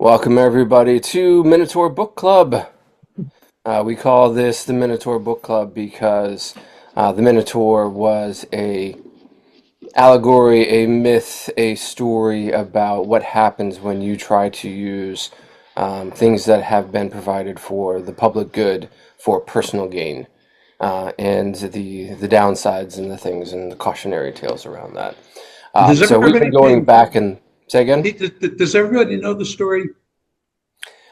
Welcome everybody to Minotaur Book Club. We call this the Minotaur Book Club because the Minotaur was a allegory, a myth, a story about what happens when you try to use things that have been provided for the public good for personal gain, and the downsides and the things and the cautionary tales around that. Does So we've been everybody going back and say again. does everybody know the story?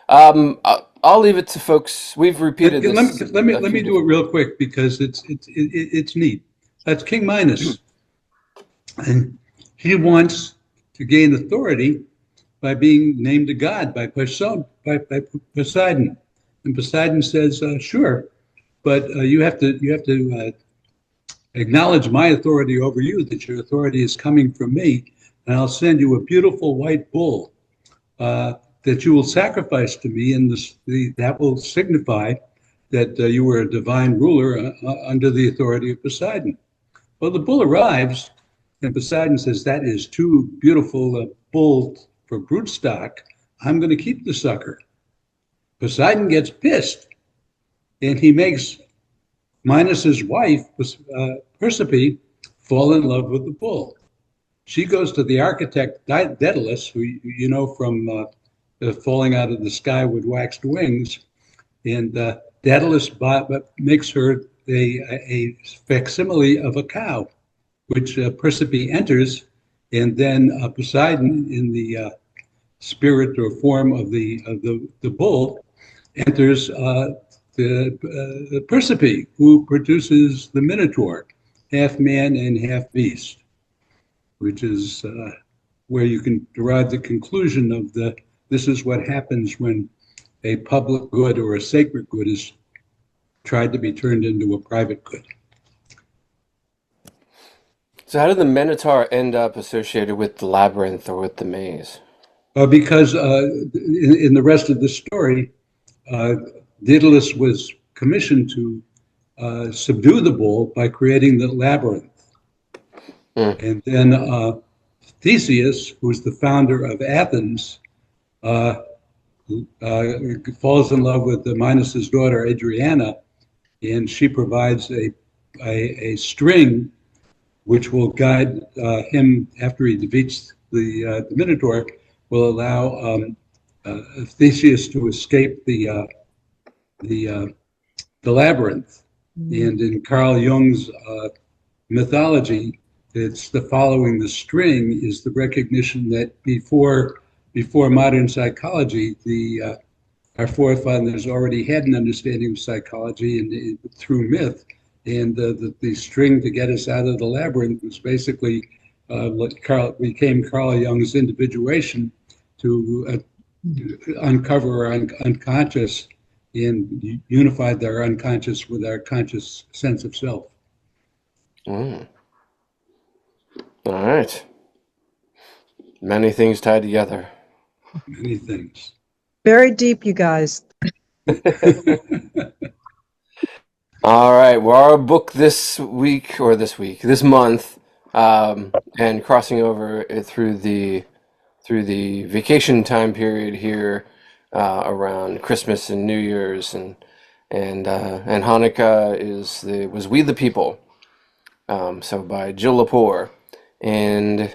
I'll leave it to folks. We've repeated Let me this let me a let few me do it different. real quick because it's neat. That's King Minos, and he wants to gain authority by being named a god by Poseidon, and Poseidon says, "Sure, but you have to acknowledge my authority over you. That your authority is coming from me, and I'll send you a beautiful white bull." That you will sacrifice to me, and that will signify that you were a divine ruler under the authority of Poseidon. Well, the bull arrives, and Poseidon says, "That is too beautiful a bull for brute stock. I'm going to keep the sucker." Poseidon gets pissed, and he makes Minos's wife, Persephone, fall in love with the bull. She goes to the architect Daedalus, who you know from falling out of the sky with waxed wings, and Daedalus makes her a facsimile of a cow, which Persephone enters, and then Poseidon, in the spirit or form of the bull, enters the Persephone, who produces the Minotaur, half man and half beast, which is where you can derive the conclusion of this is what happens when a public good or a sacred good is tried to be turned into a private good. So how did the Minotaur end up associated with the labyrinth or with the maze? Because in the rest of the story, uh, Daedalus was commissioned to subdue the bull by creating the labyrinth. Mm. And then Theseus, who's the founder of Athens, uh, falls in love with Minos's daughter Adriana, and she provides a string which will guide him after he defeats the Minotaur, will allow Theseus to escape the uh, the labyrinth. And in Carl Jung's mythology, it's the following the string is the recognition that before modern psychology, the our forefathers already had an understanding of psychology and through myth, and the string to get us out of the labyrinth was basically became Carl Jung's individuation to uncover our unconscious and unified our unconscious with our conscious sense of self. Mm. All right. Many things tied together. Many things. Very deep, you guys. All right. Well, our book this month, and crossing over through the vacation time period here, around Christmas and New Year's and Hanukkah was We the People. So by Jill Lepore, and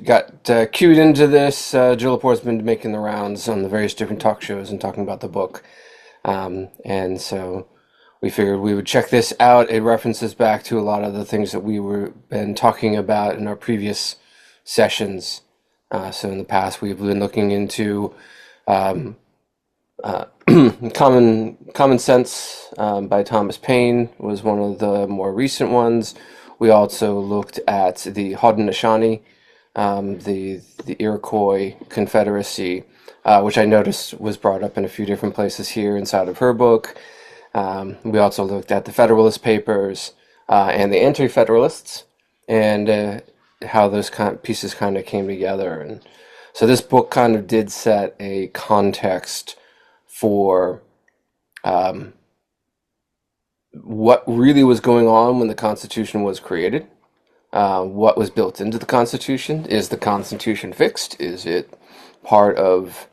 got cued into this. Jill Lepore's been making the rounds on the various different talk shows and talking about the book, and so we figured we would check this out. It references back to a lot of the things that we were been talking about in our previous sessions. So in the past, we've been looking into um, uh, Common Sense, by Thomas Paine was one of the more recent ones. We also looked at the Haudenosaunee, the Iroquois Confederacy, which I noticed was brought up in a few different places here inside of her book. We also looked at the Federalist Papers, and the Anti-Federalists, and how those pieces kind of came together. And so this book kind of did set a context for um, what really was going on when the Constitution was created. What was built into the Constitution? Is the Constitution fixed? Is it part of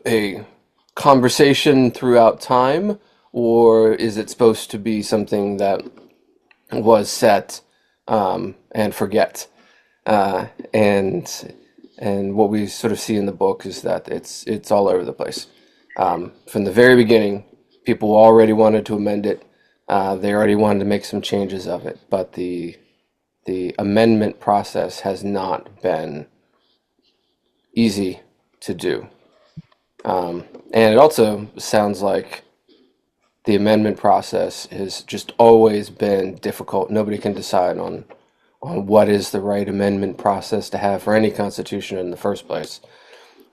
a conversation throughout time, or is it supposed to be something that was set and forget? And what we sort of see in the book is that it's all over the place. From the very beginning, people already wanted to amend it. They already wanted to make some changes of it, but the amendment process has not been easy to do. And it also sounds like the amendment process has just always been difficult. Nobody can decide on what is the right amendment process to have for any constitution in the first place.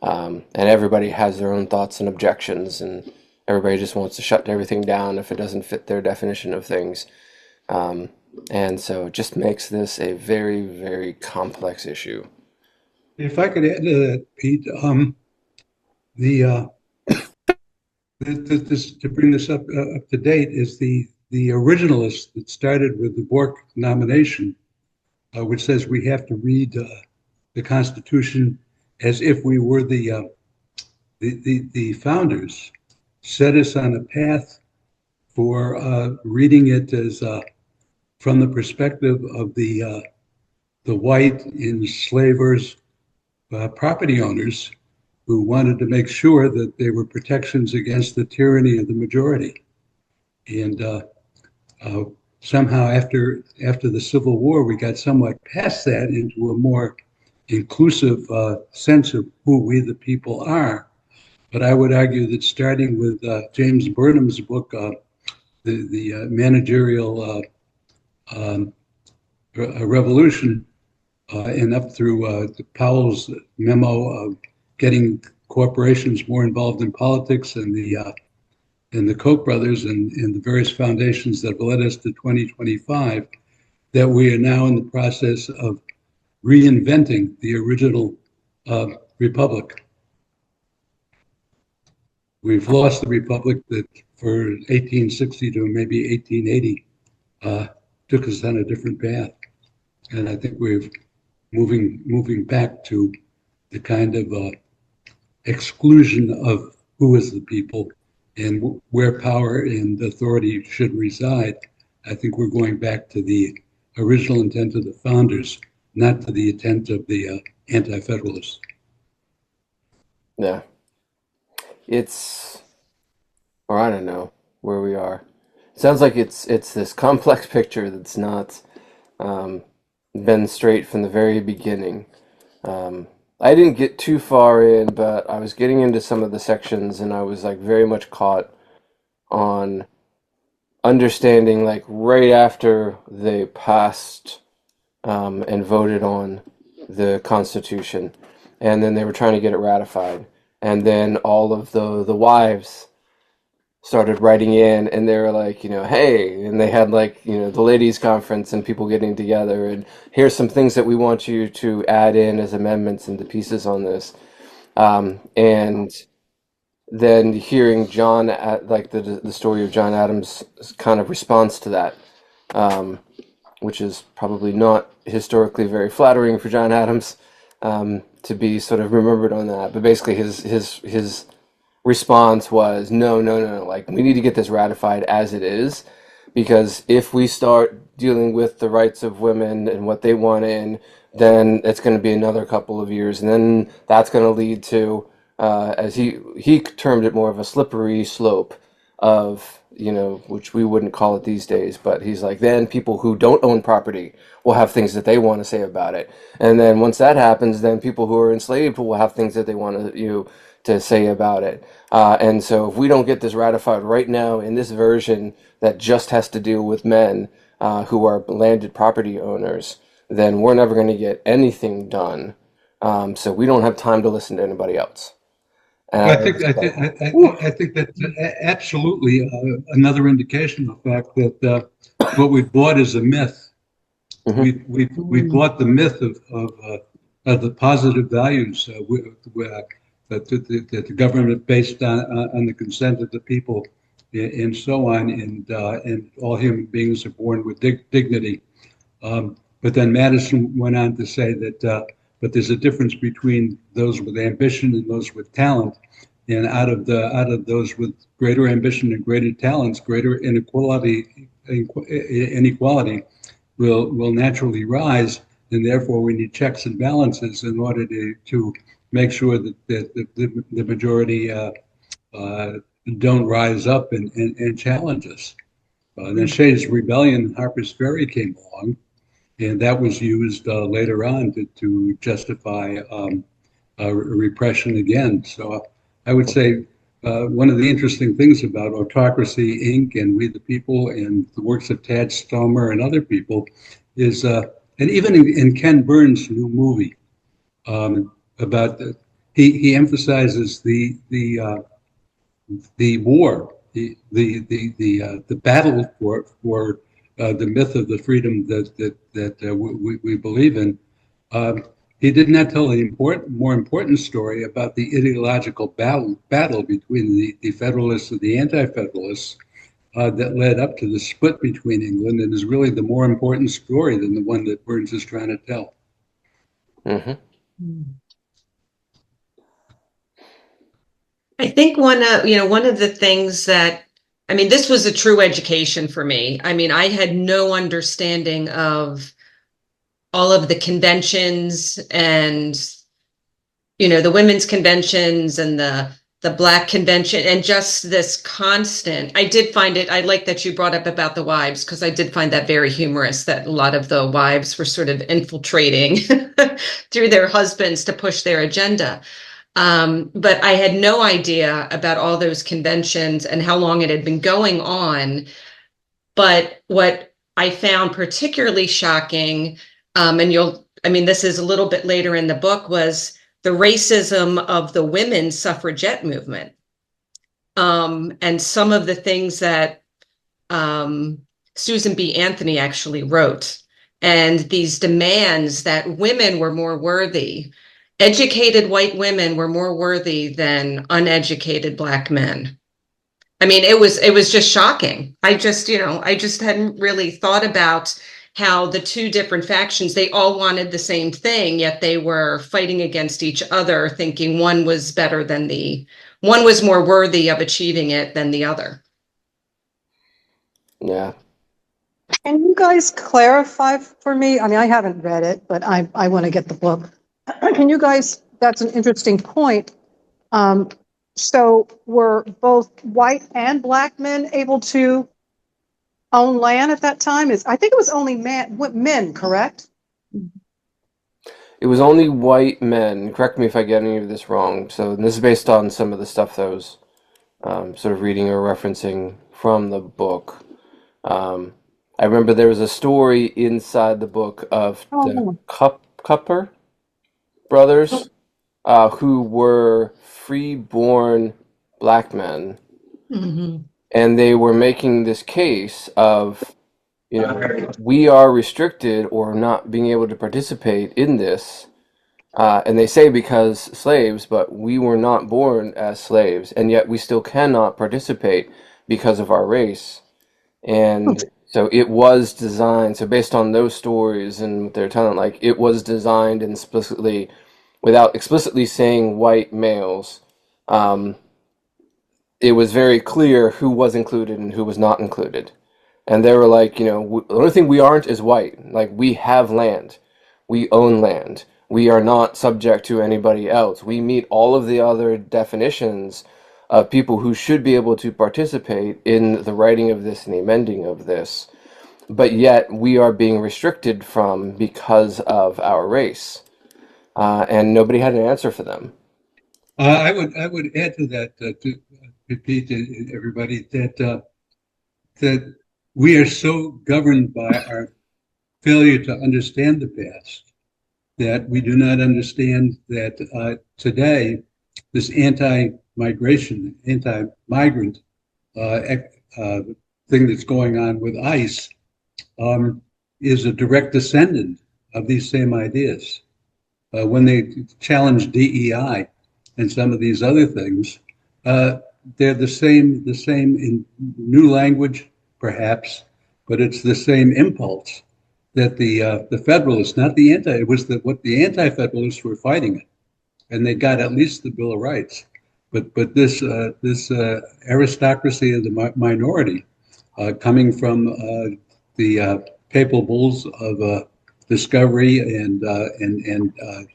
And everybody has their own thoughts and objections, and everybody just wants to shut everything down if it doesn't fit their definition of things. And so it just makes this a very, very complex issue. If I could add to that, Pete, the this to bring this up to date is the originalist that started with the Bork nomination, which says we have to read the Constitution as if we were the founders, set us on a path for reading it as from the perspective of the white enslavers, property owners who wanted to make sure that there were protections against the tyranny of the majority. And somehow after the Civil War, we got somewhat past that into a more inclusive sense of who we the people are. But I would argue that starting with James Burnham's book, the Managerial Revolution, and up through Powell's memo of getting corporations more involved in politics, and the Koch brothers and the various foundations that have led us to 2025, that we are now in the process of reinventing the original republic. We've lost the republic that for 1860 to maybe 1880 took us on a different path. And I think we're moving back to the kind of exclusion of who is the people and where power and authority should reside. I think we're going back to the original intent of the founders, not to the intent of the anti-federalists. Yeah. Or I don't know where we are. It sounds like it's this complex picture that's not been straight from the very beginning. I didn't get too far in, but I was getting into some of the sections, and I was like very much caught on understanding, like right after they passed and voted on the Constitution, and then they were trying to get it ratified, and then all of the wives started writing in, and they were like, hey, and they had like, the ladies' conference and people getting together, and here's some things that we want you to add in as amendments and the pieces on this. And then hearing John, like the story of John Adams' kind of response to that, which is probably not historically very flattering for John Adams to be sort of remembered on that. But basically his response was, no, like we need to get this ratified as it is, because if we start dealing with the rights of women and what they want in, then it's going to be another couple of years, and then that's going to lead to, as he termed it, more of a slippery slope of, which we wouldn't call it these days, but he's like, then people who don't own property will have things that they want to say about it, and then once that happens, then people who are enslaved will have things that they want to say about it. And so if we don't get this ratified right now in this version that just has to deal with men who are landed property owners, then we're never going to get anything done. So we don't have time to listen to anybody else. I think that's absolutely another indication of the fact that what we've bought is a myth. Mm-hmm. We've bought the myth of the positive values that the government based on the consent of the people and so on, and all human beings are born with dignity. But then Madison went on to say that but there's a difference between those with ambition and those with talent, and out of those with greater ambition and greater talents, greater inequality will naturally rise, and therefore we need checks and balances in order to make sure that the majority don't rise up and challenge us. Then Shays' Rebellion, Harper's Ferry came along, and that was used later on to justify repression again. So I would say one of the interesting things about Autocracy, Inc. and We the People and the works of Tad Stomer and other people is, and even in Ken Burns' new movie about he emphasizes the war, the battle for the myth of the freedom that we believe in. He did not tell the more important story about the ideological battle between the Federalists and the Anti-Federalists that led up to the split between England, and is really the more important story than the one that Burns is trying to tell. Mm-hmm. I think one of the things that, I mean, this was a true education for me. I mean, I had no understanding of all of the conventions and, the women's conventions and the Black convention, and just this constant. I did find it, I like that you brought up about the wives, because I did find that very humorous that a lot of the wives were sort of infiltrating through their husbands to push their agenda. But I had no idea about all those conventions and how long it had been going on. But what I found particularly shocking, this is a little bit later in the book, was the racism of the women's suffragette movement. And some of the things that Susan B. Anthony actually wrote, and these demands that women were more worthy. Educated white women were more worthy than uneducated Black men. I mean, it was just shocking. I just hadn't really thought about how the two different factions, they all wanted the same thing, yet they were fighting against each other, thinking one was one was more worthy of achieving it than the other. Yeah. Can you guys clarify for me? I mean, I haven't read it, but I want to get the book. Can you guys, that's an interesting point. So were both white and Black men able to own land at that time? I think it was only men, correct? It was only white men. Correct me if I get any of this wrong. So this is based on some of the stuff that I was sort of reading or referencing from the book. I remember there was a story inside the book of the Cupper brothers, who were free-born Black men, Mm-hmm. and they were making this case of, we are restricted or not being able to participate in this, and they say because slaves, but we were not born as slaves, and yet we still cannot participate because of our race. And so it was designed, so based on those stories and what they're telling, like, it was designed explicitly, without explicitly saying white males, it was very clear who was included and who was not included. And they were like, the only thing we aren't is white. Like, we have land. We own land. We are not subject to anybody else. We meet all of the other definitions of people who should be able to participate in the writing of this and the amending of this. But yet we are being restricted from because of our race. And nobody had an answer for them. I would add to that, to repeat to everybody, that we are so governed by our failure to understand the past that we do not understand that today this anti-migration, anti-migrant thing that's going on with ICE is a direct descendant of these same ideas. When they challenge DEI and some of these other things, they're the same in new language, perhaps, but it's the same impulse that the Federalists, not the what the Anti-Federalists were fighting it, and they got at least the Bill of Rights. but this aristocracy of the minority, coming from the papal bulls of discovery and the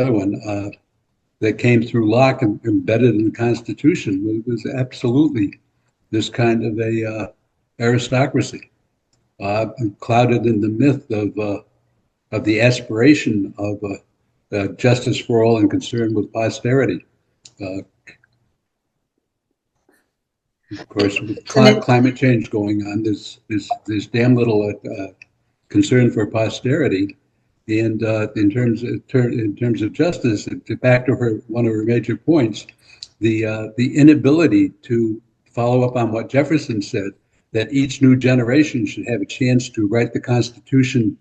other one that came through Locke and embedded in the Constitution, was absolutely this kind of a aristocracy, clouded in the myth of the aspiration of justice for all and concern with posterity. Of course, with climate change going on, there's damn little concern for posterity. And in terms of justice, back to one of her major points, the inability to follow up on what Jefferson said, that each new generation should have a chance to write the Constitution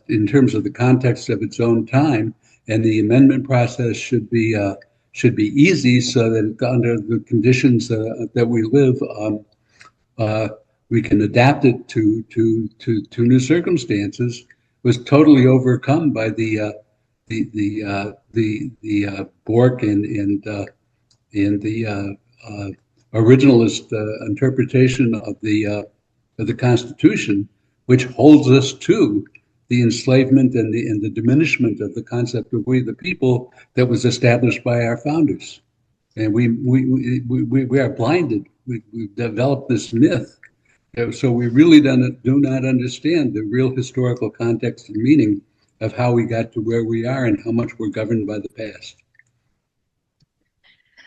in terms of the context of its own time, and the amendment process should be easy, so that under the conditions that we live, we can adapt it to new circumstances, was totally overcome by the Bork and the originalist interpretation of the Constitution, which holds us to the enslavement and the diminishment of the concept of we the people that was established by our founders. And we are blinded. We've developed this myth. So we really do not understand the real historical context and meaning of how we got to where we are and how much we're governed by the past.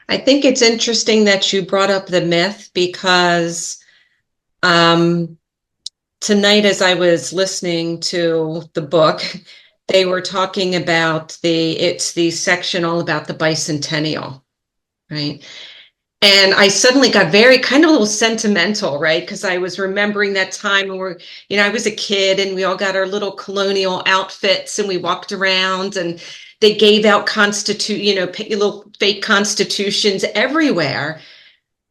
I think it's interesting that you brought up the myth, because tonight, as I was listening to the book, they were talking about the section all about the bicentennial, right? And I suddenly got very kind of a little sentimental, right? Because I was remembering that time when I was a kid and we all got our little colonial outfits and we walked around and they gave out little fake constitutions everywhere.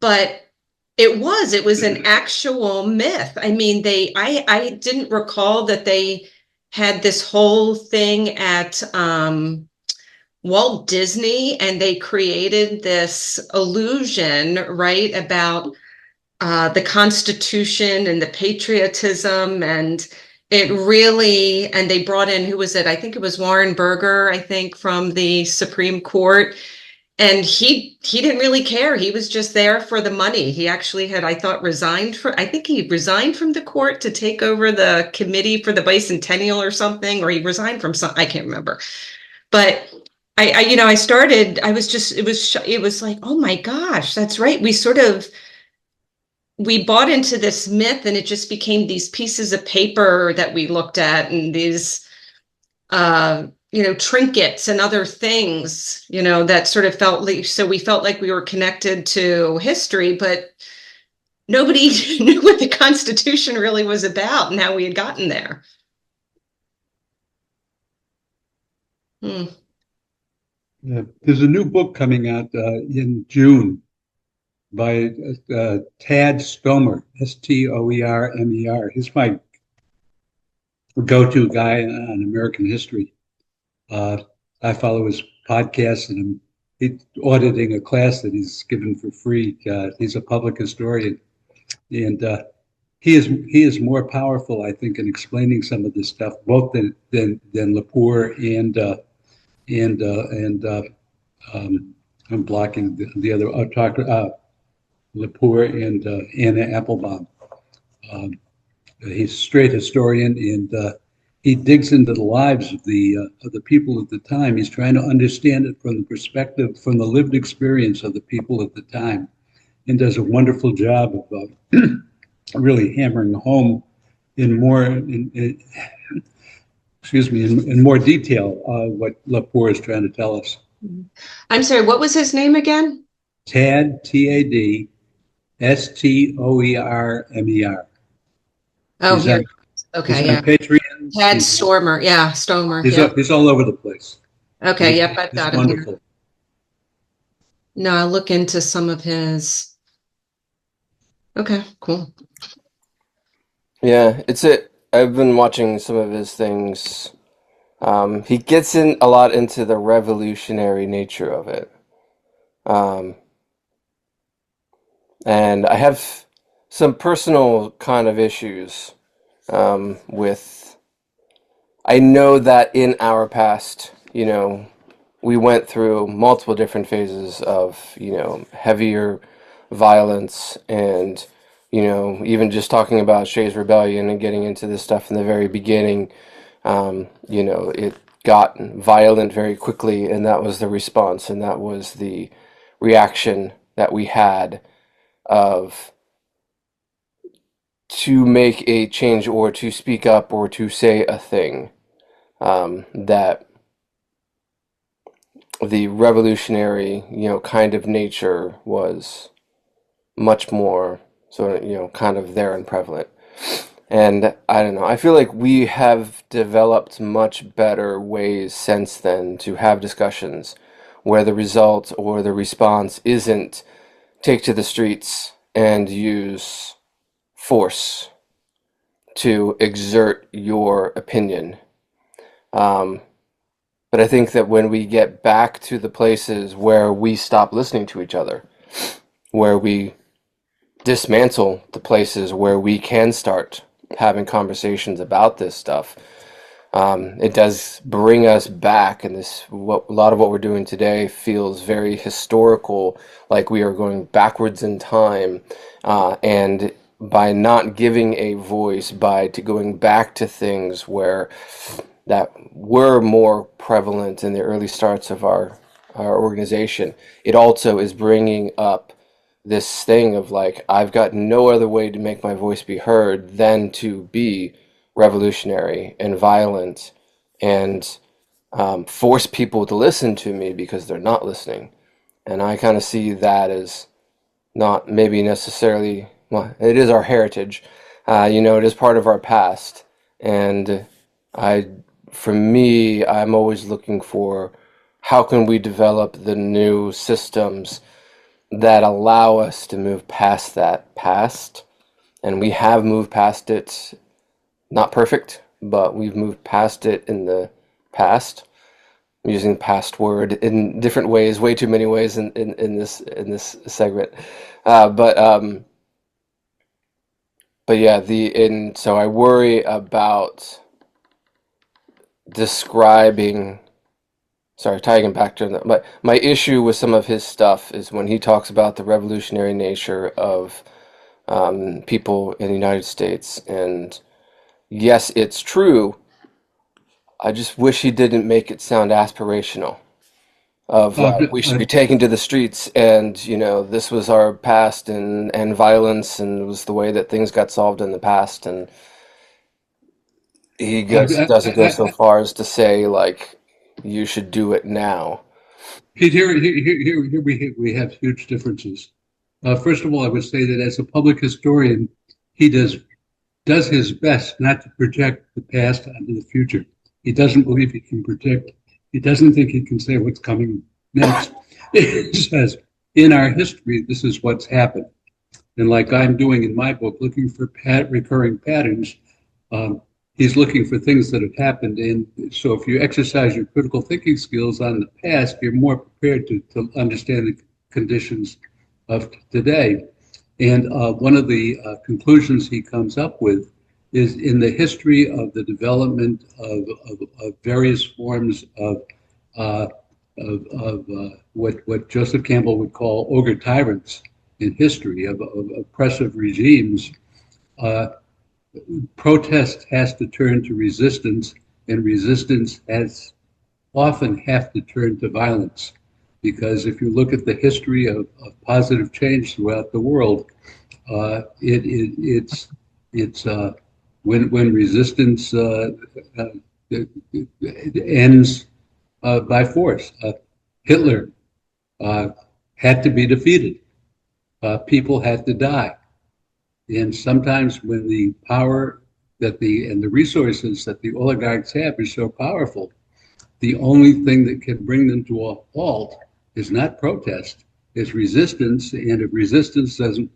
But it was an actual myth. I mean, I didn't recall that they had this whole thing at Walt Disney, and they created this illusion, right, about the Constitution and the patriotism, and and they brought in, who was it? I think it was Warren Burger, I think, from the Supreme Court. And he didn't really care. He was just there for the money. He actually had, I think he resigned from the court to take over the committee for the bicentennial or something, or he resigned from I can't remember. But it was like, oh my gosh, that's right. We bought into this myth, and it just became these pieces of paper that we looked at, and these, trinkets and other things, that sort of felt like, so we felt like we were connected to history, but nobody knew what the Constitution really was about and how we had gotten there. There's a new book coming out in June by Tad Stomer, Stoermer. He's my go-to guy on American history. I follow his podcast, and he's auditing a class that he's given for free. He's a public historian, and he is more powerful, I think, in explaining some of this stuff, both than Lepore and I'm blocking the other Lepore and Anna Applebaum. He's a straight historian, and he digs into the lives of the people at the time. He's trying to understand it from the perspective, from the lived experience of the people at the time, and does a wonderful job of really hammering home in more detail what Lepore is trying to tell us. I'm sorry, what was his name again? Tad, Tad, Stoermer. Oh, here. Okay, yeah. Patreon. Tad Stoermer. Yeah, Stoermer. He's all over the place. Okay, yep, I've got him wonderful. Here. No, I'll look into some of his. Okay, cool. Yeah, I've been watching some of his things. He gets in a lot into the revolutionary nature of it. Um, and I have some personal kind of issues with. I know that in our past, we went through multiple different phases of, heavier violence and, even just talking about Shays Rebellion and getting into this stuff in the very beginning, it got violent very quickly, and that was the response, and that was the reaction that we had of to make a change or to speak up or to say a thing that the revolutionary, kind of nature was much more sort of, kind of there and prevalent. And I don't know, I feel like we have developed much better ways since then to have discussions where the result or the response isn't take to the streets and use force to exert your opinion. But I think that when we get back to the places where we stop listening to each other, where we dismantle the places where we can start having conversations about this stuff, it does bring us back. And a lot of what we're doing today feels very historical, like we are going backwards in time. And by not giving a voice, going back to things that were more prevalent in the early starts of our organization, it also is bringing up this thing of like, I've got no other way to make my voice be heard than to be revolutionary and violent and force people to listen to me because they're not listening. And I kind of see that as not maybe necessarily, well, it is our heritage, it is part of our past. And for me, I'm always looking for how can we develop the new systems that allow us to move past that past. And we have moved past it, not perfect, but we've moved past it in the past. I'm using the past word in different ways, way too many ways in this segment. But yeah, so I worry about describing. Sorry, tying back to that. My issue with some of his stuff is when he talks about the revolutionary nature of people in the United States. And yes, it's true. I just wish he didn't make it sound aspirational. Of we should be taken to the streets, and this was our past, and violence, and it was the way that things got solved in the past. And he doesn't go so far as to say like you should do it now. Pete, here we have huge differences. First of all, I would say that as a public historian, he does his best not to project the past onto the future. He doesn't believe he can predict. He doesn't think he can say what's coming next. He says, in our history, this is what's happened. And like I'm doing in my book, looking for recurring patterns, he's looking for things that have happened. And so if you exercise your critical thinking skills on the past, you're more prepared to understand the conditions of today. And one of the conclusions he comes up with is in the history of the development of various forms of what Joseph Campbell would call ogre tyrants in history, of oppressive regimes, protest has to turn to resistance, and resistance has often have to turn to violence. Because if you look at the history of positive change throughout the world, it's when resistance ends by force. Hitler had to be defeated. People had to die. And sometimes when the power and the resources that the oligarchs have is so powerful, the only thing that can bring them to a halt is not protest, is resistance. And if resistance doesn't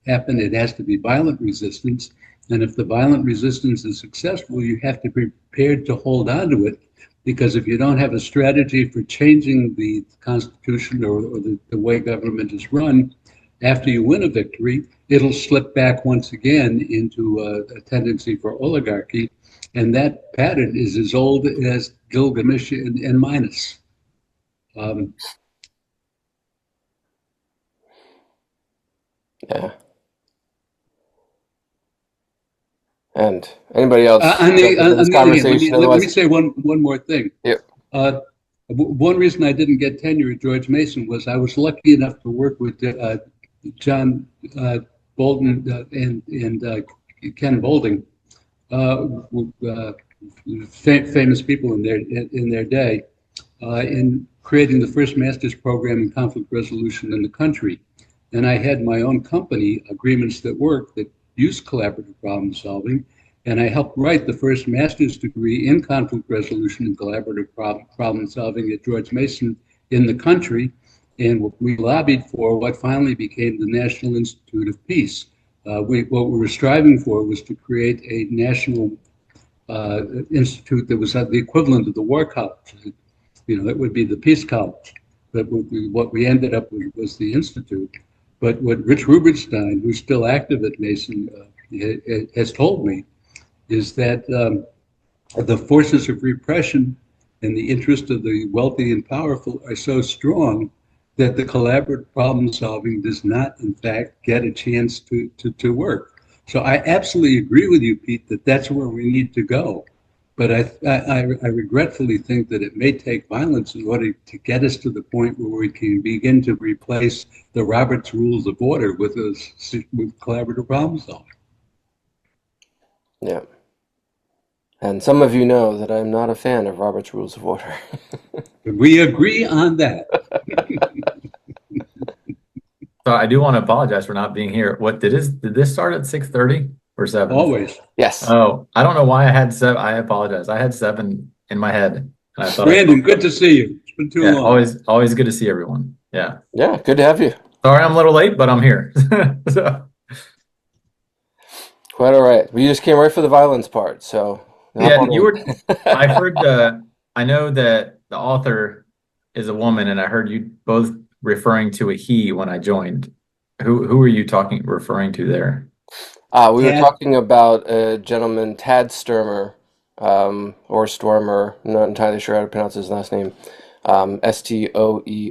happen, it has to be violent resistance. And if the violent resistance is successful, you have to be prepared to hold on to it because if you don't have a strategy for changing the Constitution or the way government is run, after you win a victory, it'll slip back once again into a tendency for oligarchy. And that pattern is as old as Gilgamesh and Minos. Um, Yeah. And anybody else on jump into this the other hand, conversation? let me Otherwise, say one more thing. yep. One reason I didn't get tenure at George Mason was I was lucky enough to work with John Bolton and Ken Boulding, famous people in their day, in creating the first master's program in conflict resolution in the country. And I had my own company, Agreements That Work, that used collaborative problem solving. And I helped write the first master's degree in conflict resolution and collaborative problem solving at George Mason in the country. And we lobbied for what finally became the National Institute of Peace. What we were striving for was to create a national institute that was the equivalent of the War College. That would be the Peace College. But what we ended up with was the Institute. But what Rich Rubenstein, who's still active at Mason, has told me is that the forces of repression and the interest of the wealthy and powerful are so strong that the collaborative problem solving does not, in fact, get a chance to work. So I absolutely agree with you, Pete, that that's where we need to go. But I regretfully think that it may take violence in order to get us to the point where we can begin to replace the Roberts Rules of Order with collaborative problem solving. Yeah. And some of you know that I'm not a fan of Robert's Rules of Order. We agree on that. So I do want to apologize for not being here. Did this start at 6:30 or 7? Always. Yes. Oh, I don't know why I had 7. I apologize. I had 7 in my head. And I thought Brandon, good to see you. It's been too long. Always good to see everyone. Yeah. Yeah, good to have you. Sorry I'm a little late, but I'm here. So. Quite all right. We just came right for the violence part, so. Yeah, I heard I know that the author is a woman, and I heard you both referring to a he when I joined. Who are you referring to there? We were talking about a gentleman, Tad Sturmer, or Stormer. I'm not entirely sure how to pronounce his last name. Stoermer.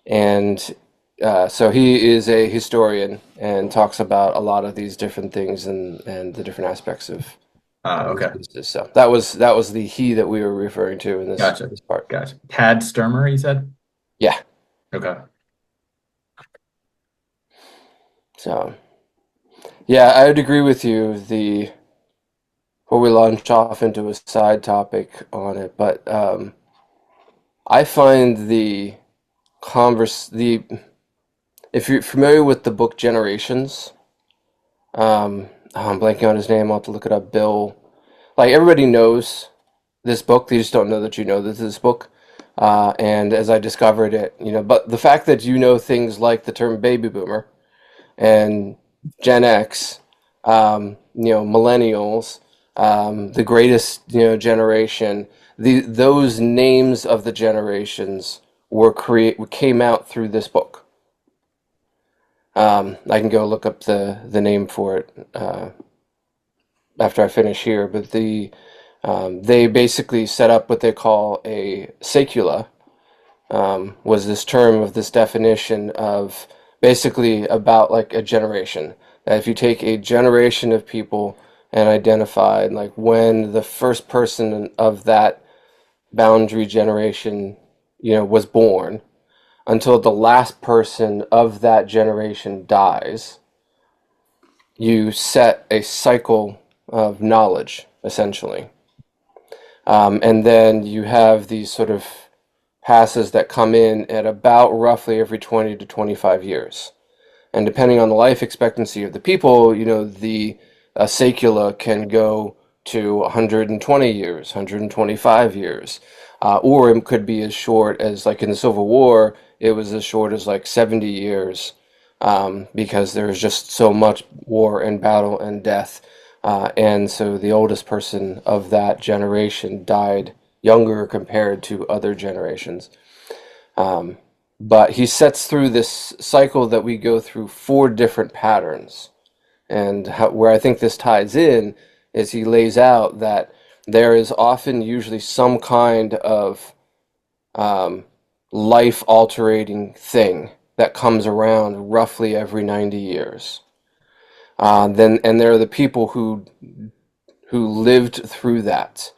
And so he is a historian and talks about a lot of these different things and the different aspects of okay. pieces. So that was the he that we were referring to in this, this part. Gotcha. Tad Sturmer, you said? Yeah. Okay. So, yeah, I would agree with you. Before we launch off into a side topic on it, but I find if you're familiar with the book Generations, I'm blanking on his name. I'll have to look it up. Bill, like everybody knows this book. They just don't know that you know this book. And as I discovered it, but the fact that you know things like the term baby boomer and Gen X, millennials, the greatest generation, those names of the generations came out through this book. I can go look up the name for it after I finish here, but they basically set up what they call a secula, was this term of this definition of basically about like a generation. That if you take a generation of people and identify like when the first person of that boundary generation, was born, until the last person of that generation dies, you set a cycle of knowledge, essentially. And then you have these sort of passes that come in at about roughly every 20 to 25 years. And depending on the life expectancy of the people, the secula can go to 120 years, 125 years. Or it could be as short as, like in the Civil War, it was as short as like 70 years, because there was just so much war and battle and death And so the oldest person of that generation died younger compared to other generations. But he sets through this cycle that we go through 4 different patterns. And where I think this ties in is he lays out that there is often usually some kind of life-altering thing that comes around roughly every 90 years. And there are the people who lived through that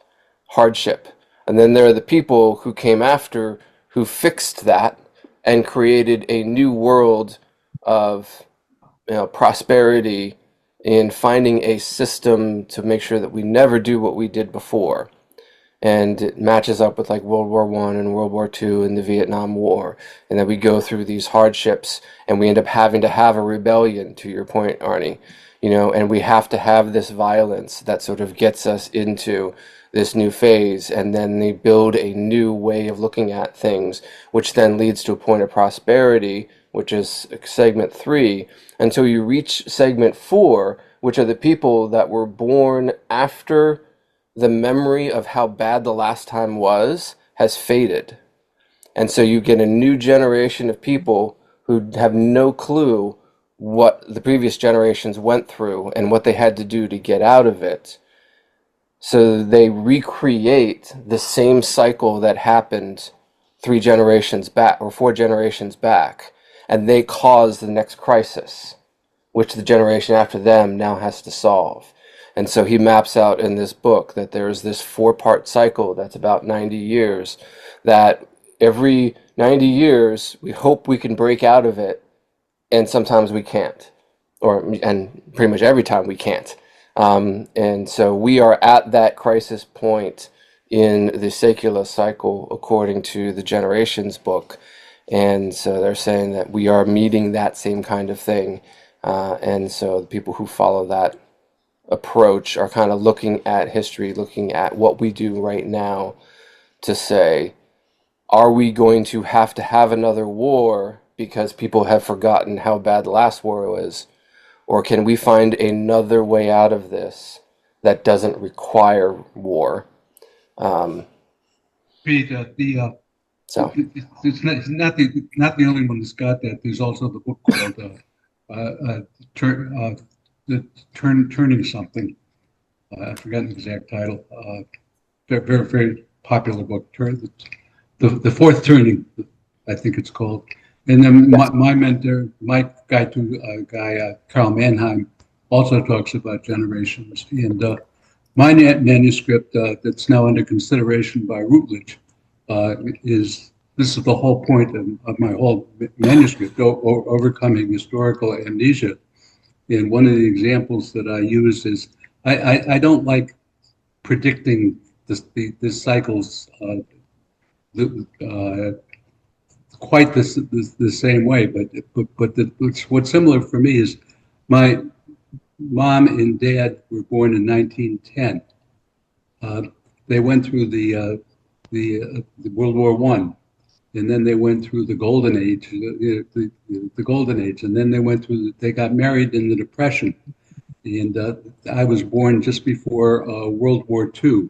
hardship. And then there are the people who came after who fixed that and created a new world of prosperity in finding a system to make sure that we never do what we did before. And it matches up with like World War I and World War II and the Vietnam War. And then we go through these hardships and we end up having to have a rebellion, to your point, Arnie. And we have to have this violence that sort of gets us into this new phase, and then they build a new way of looking at things, which then leads to a point of prosperity, which is segment 3, until you reach segment 4, which are the people that were born after the memory of how bad the last time was has faded. And so you get a new generation of people who have no clue what the previous generations went through and what they had to do to get out of it. So they recreate the same cycle that happened 3 generations back or 4 generations back, and they cause the next crisis, which the generation after them now has to solve. And so he maps out in this book that there's this 4-part cycle that's about 90 years, that every 90 years we hope we can break out of it, and sometimes we can't, and pretty much every time we can't. And so we are at that crisis point in the secular cycle, according to the Generations book. And so they're saying that we are meeting that same kind of thing. And so the people who follow that approach are kind of looking at history, looking at what we do right now to say, are we going to have another war because people have forgotten how bad the last war was? Or can we find another way out of this that doesn't require war? Pete, So it's not the only one that's got that. There's also the book called Turning Something. I forgot the exact title. Very, very, very popular book. The Fourth Turning, I think it's called. And then my mentor, my guy, Carl Mannheim, also talks about generations. And my manuscript that's now under consideration by Routledge this is the whole point of my whole manuscript, overcoming historical amnesia. And one of the examples that I use is I don't like predicting the cycles quite the same way, but what's similar for me is my mom and dad were born in 1910. They went through the World War I, and then they went through the Golden Age, the Golden Age, and then they got married in the Depression, and I was born just before World War II.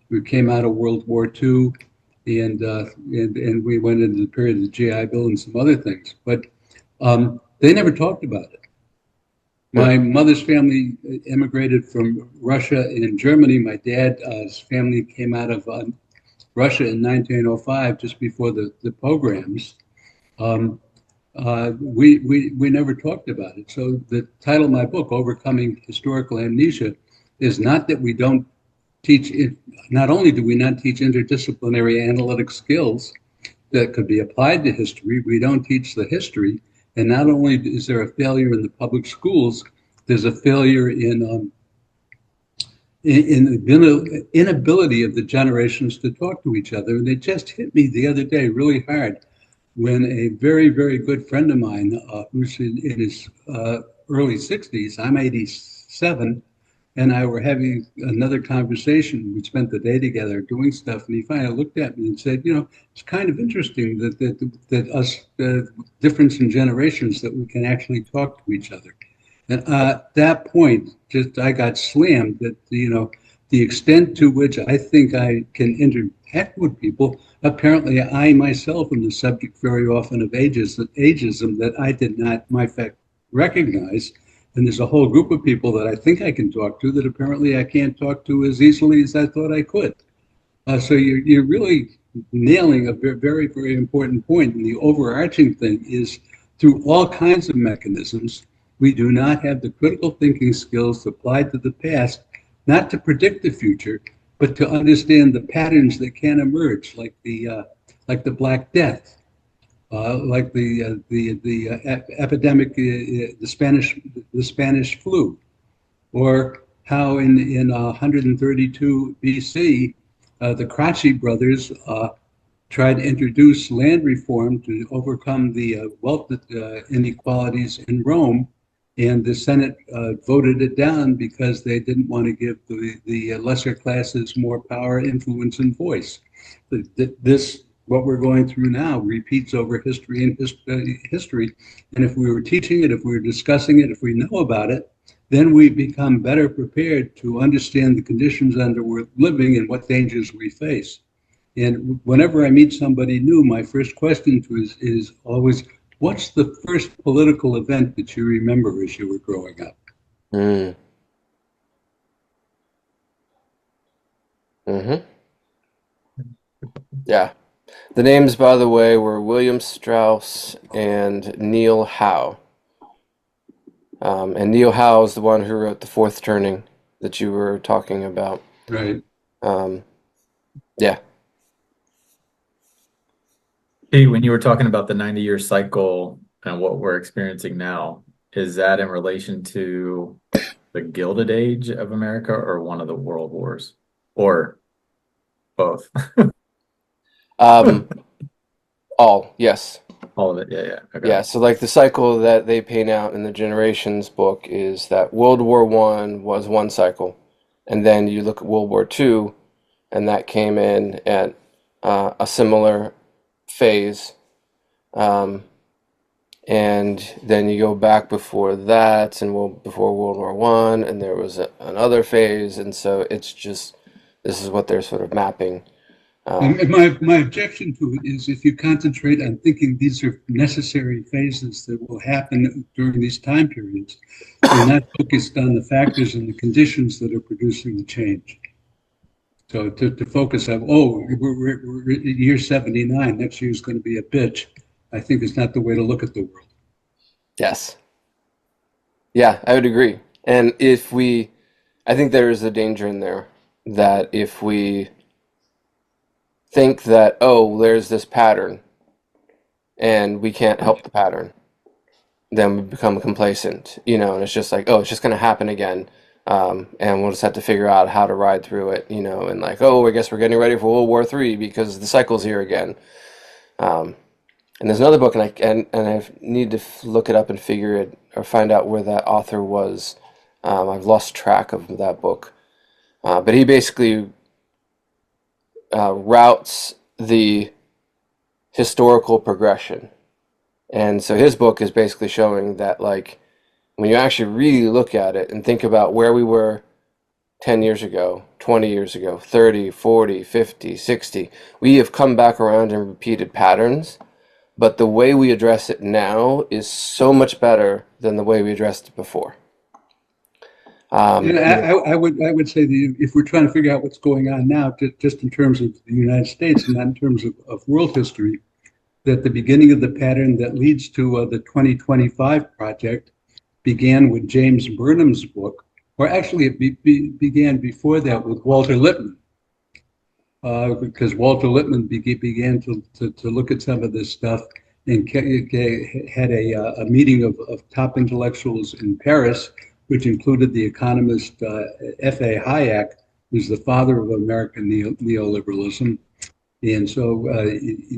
We came out of World War II. And we went into the period of the GI Bill and some other things, but they never talked about it. My mother's family immigrated from Russia and Germany. My dad's family came out of Russia in 1905, just before the pogroms. We never talked about it. So the title of my book, Overcoming Historical Amnesia, is not that we don't teach it. Not only do we not teach interdisciplinary analytic skills that could be applied to history, we don't teach the history. And not only is there a failure in the public schools, there's a failure in the inability of the generations to talk to each other. And it just hit me the other day really hard when a very, very good friend of mine, who's in his early 60s, I'm 87, and I were having another conversation. We spent the day together doing stuff, and he finally looked at me and said, it's kind of interesting that us, the difference in generations, that we can actually talk to each other. And at that point, just I got slammed that, the extent to which I think I can interact with people, apparently I myself am the subject very often of ageism that I did not, in fact, recognize. And there's a whole group of people that I think I can talk to that apparently I can't talk to as easily as I thought I could. So you're really nailing a very, very important point. And the overarching thing is through all kinds of mechanisms, we do not have the critical thinking skills applied to the past, not to predict the future, but to understand the patterns that can emerge, like the Black Death, like the epidemic, the Spanish flu, or how in 132 BC, the Kratzy brothers tried to introduce land reform to overcome the wealth inequalities in Rome, and the Senate voted it down because they didn't want to give the lesser classes more power, influence, and voice. This, what we're going through now, repeats over history and history. And if we were teaching it, if we were discussing it, if we know about it, then we become better prepared to understand the conditions under we're living and what dangers we face. And whenever I meet somebody new, my first question to is always, what's the first political event that you remember as you were growing up? Mm. Mm-hmm. Yeah. The names, by the way, were William Strauss and Neil Howe. And Neil Howe is the one who wrote The Fourth Turning that you were talking about. Right. Yeah. Hey, when you were talking about the 90-year cycle and what we're experiencing now, is that in relation to the Gilded Age of America or one of the world wars? Or both? All, yes. All of it, yeah. Okay. Yeah, so like the cycle that they paint out in the Generations book is that World War One was one cycle, and then you look at World War Two, and that came in at a similar phase, and then you go back before that, and before World War One, and there was another phase, and so it's just this is what they're sort of mapping. And my objection to it is if you concentrate on thinking these are necessary phases that will happen during these time periods, you're not focused on the factors and the conditions that are producing the change. So to focus on, we're at year 79, next year is going to be a bitch, I think is not the way to look at the world. Yes. Yeah, I would agree. And I think there is a danger in there that if we think that, there's this pattern and we can't help the pattern, then we become complacent, and it's just like, it's just going to happen again. And we'll just have to figure out how to ride through it, and like, I guess we're getting ready for World War III because the cycle's here again. And there's another book, and I need to look it up and figure it or find out where that author was. I've lost track of that book. But he basically routes the historical progression. And so his book is basically showing that, like, when you actually really look at it and think about where we were 10 years ago, 20 years ago, 30, 40, 50, 60, we have come back around and repeated patterns, but the way we address it now is so much better than the way we addressed it before. I would say that if we're trying to figure out what's going on now, just in terms of the United States and not in terms of world history, that the beginning of the pattern that leads to the 2025 project began with James Burnham's book, or actually it began before that with Walter Lippmann, because Walter Lippmann began to look at some of this stuff and had a meeting of top intellectuals in Paris, which included the economist F.A. Hayek, who's the father of American neoliberalism. And so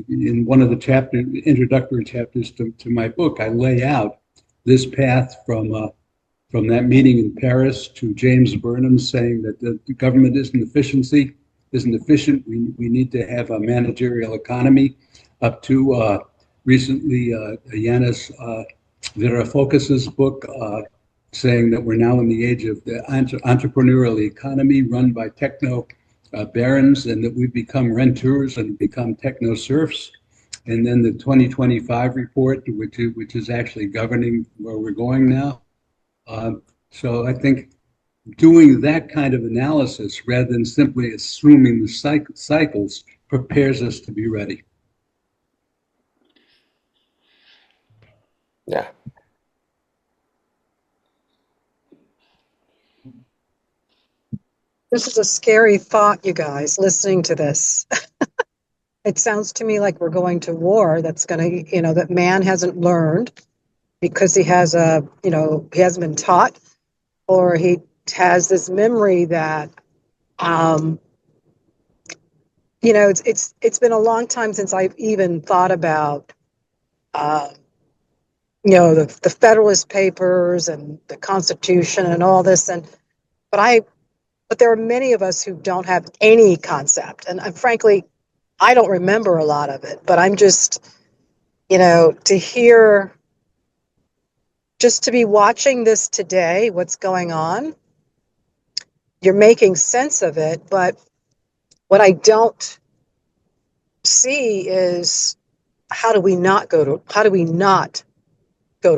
in one of the introductory chapters to my book, I lay out this path from that meeting in Paris to James Burnham saying that the government isn't efficient. We need to have a managerial economy, up to recently Yanis Varoufakis's book, saying that we're now in the age of the entrepreneurial economy run by techno barons, and that we've become renters and become techno serfs. And then the 2025 report, which is actually governing where we're going now. So I think doing that kind of analysis rather than simply assuming the cycles prepares us to be ready. Yeah. This is a scary thought, you guys, listening to this. It sounds to me like we're going to war. That's going to, that man hasn't learned because he has he hasn't been taught, or he has this memory that, it's been a long time since I've even thought about, the Federalist Papers and the Constitution and all this. But there are many of us who don't have any concept. And frankly, I don't remember a lot of it, but I'm just, to be watching this today, what's going on, you're making sense of it. But what I don't see is how do we not go to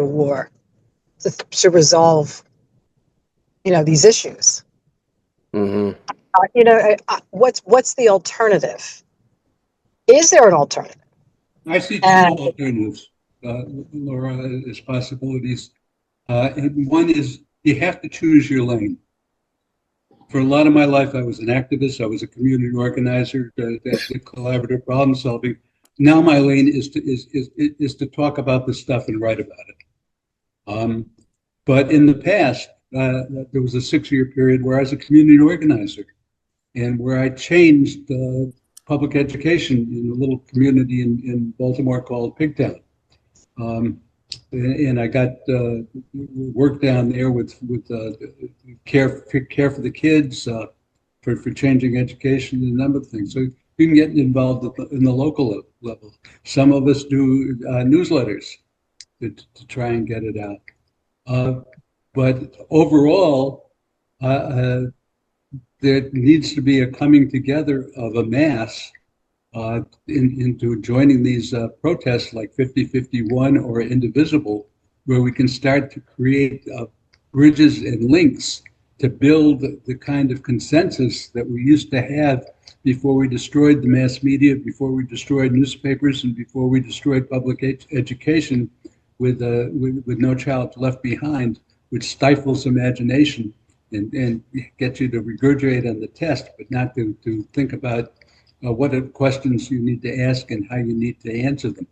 war to resolve, these issues? Mm-hmm. What's the alternative? Is there an alternative? I see two alternatives, Laura, as possibilities. And one is you have to choose your lane. For a lot of my life, I was an activist. I was a community organizer that did collaborative problem solving. Now my lane is to talk about this stuff and write about it. But in the past, there was a 6-year period where I was a community organizer, and where I changed public education in a little community in Baltimore called Pigtown. And I got work down there with care for the kids, for changing education, and a number of things. So you can get involved in the local level. Some of us do newsletters to try and get it out. But overall, there needs to be a coming together of a mass into joining these protests like 5051 or Indivisible, where we can start to create bridges and links to build the kind of consensus that we used to have before we destroyed the mass media, before we destroyed newspapers, and before we destroyed public education with No Child Left Behind, which stifles imagination and gets you to regurgitate on the test, but not to think about what are questions you need to ask and how you need to answer them.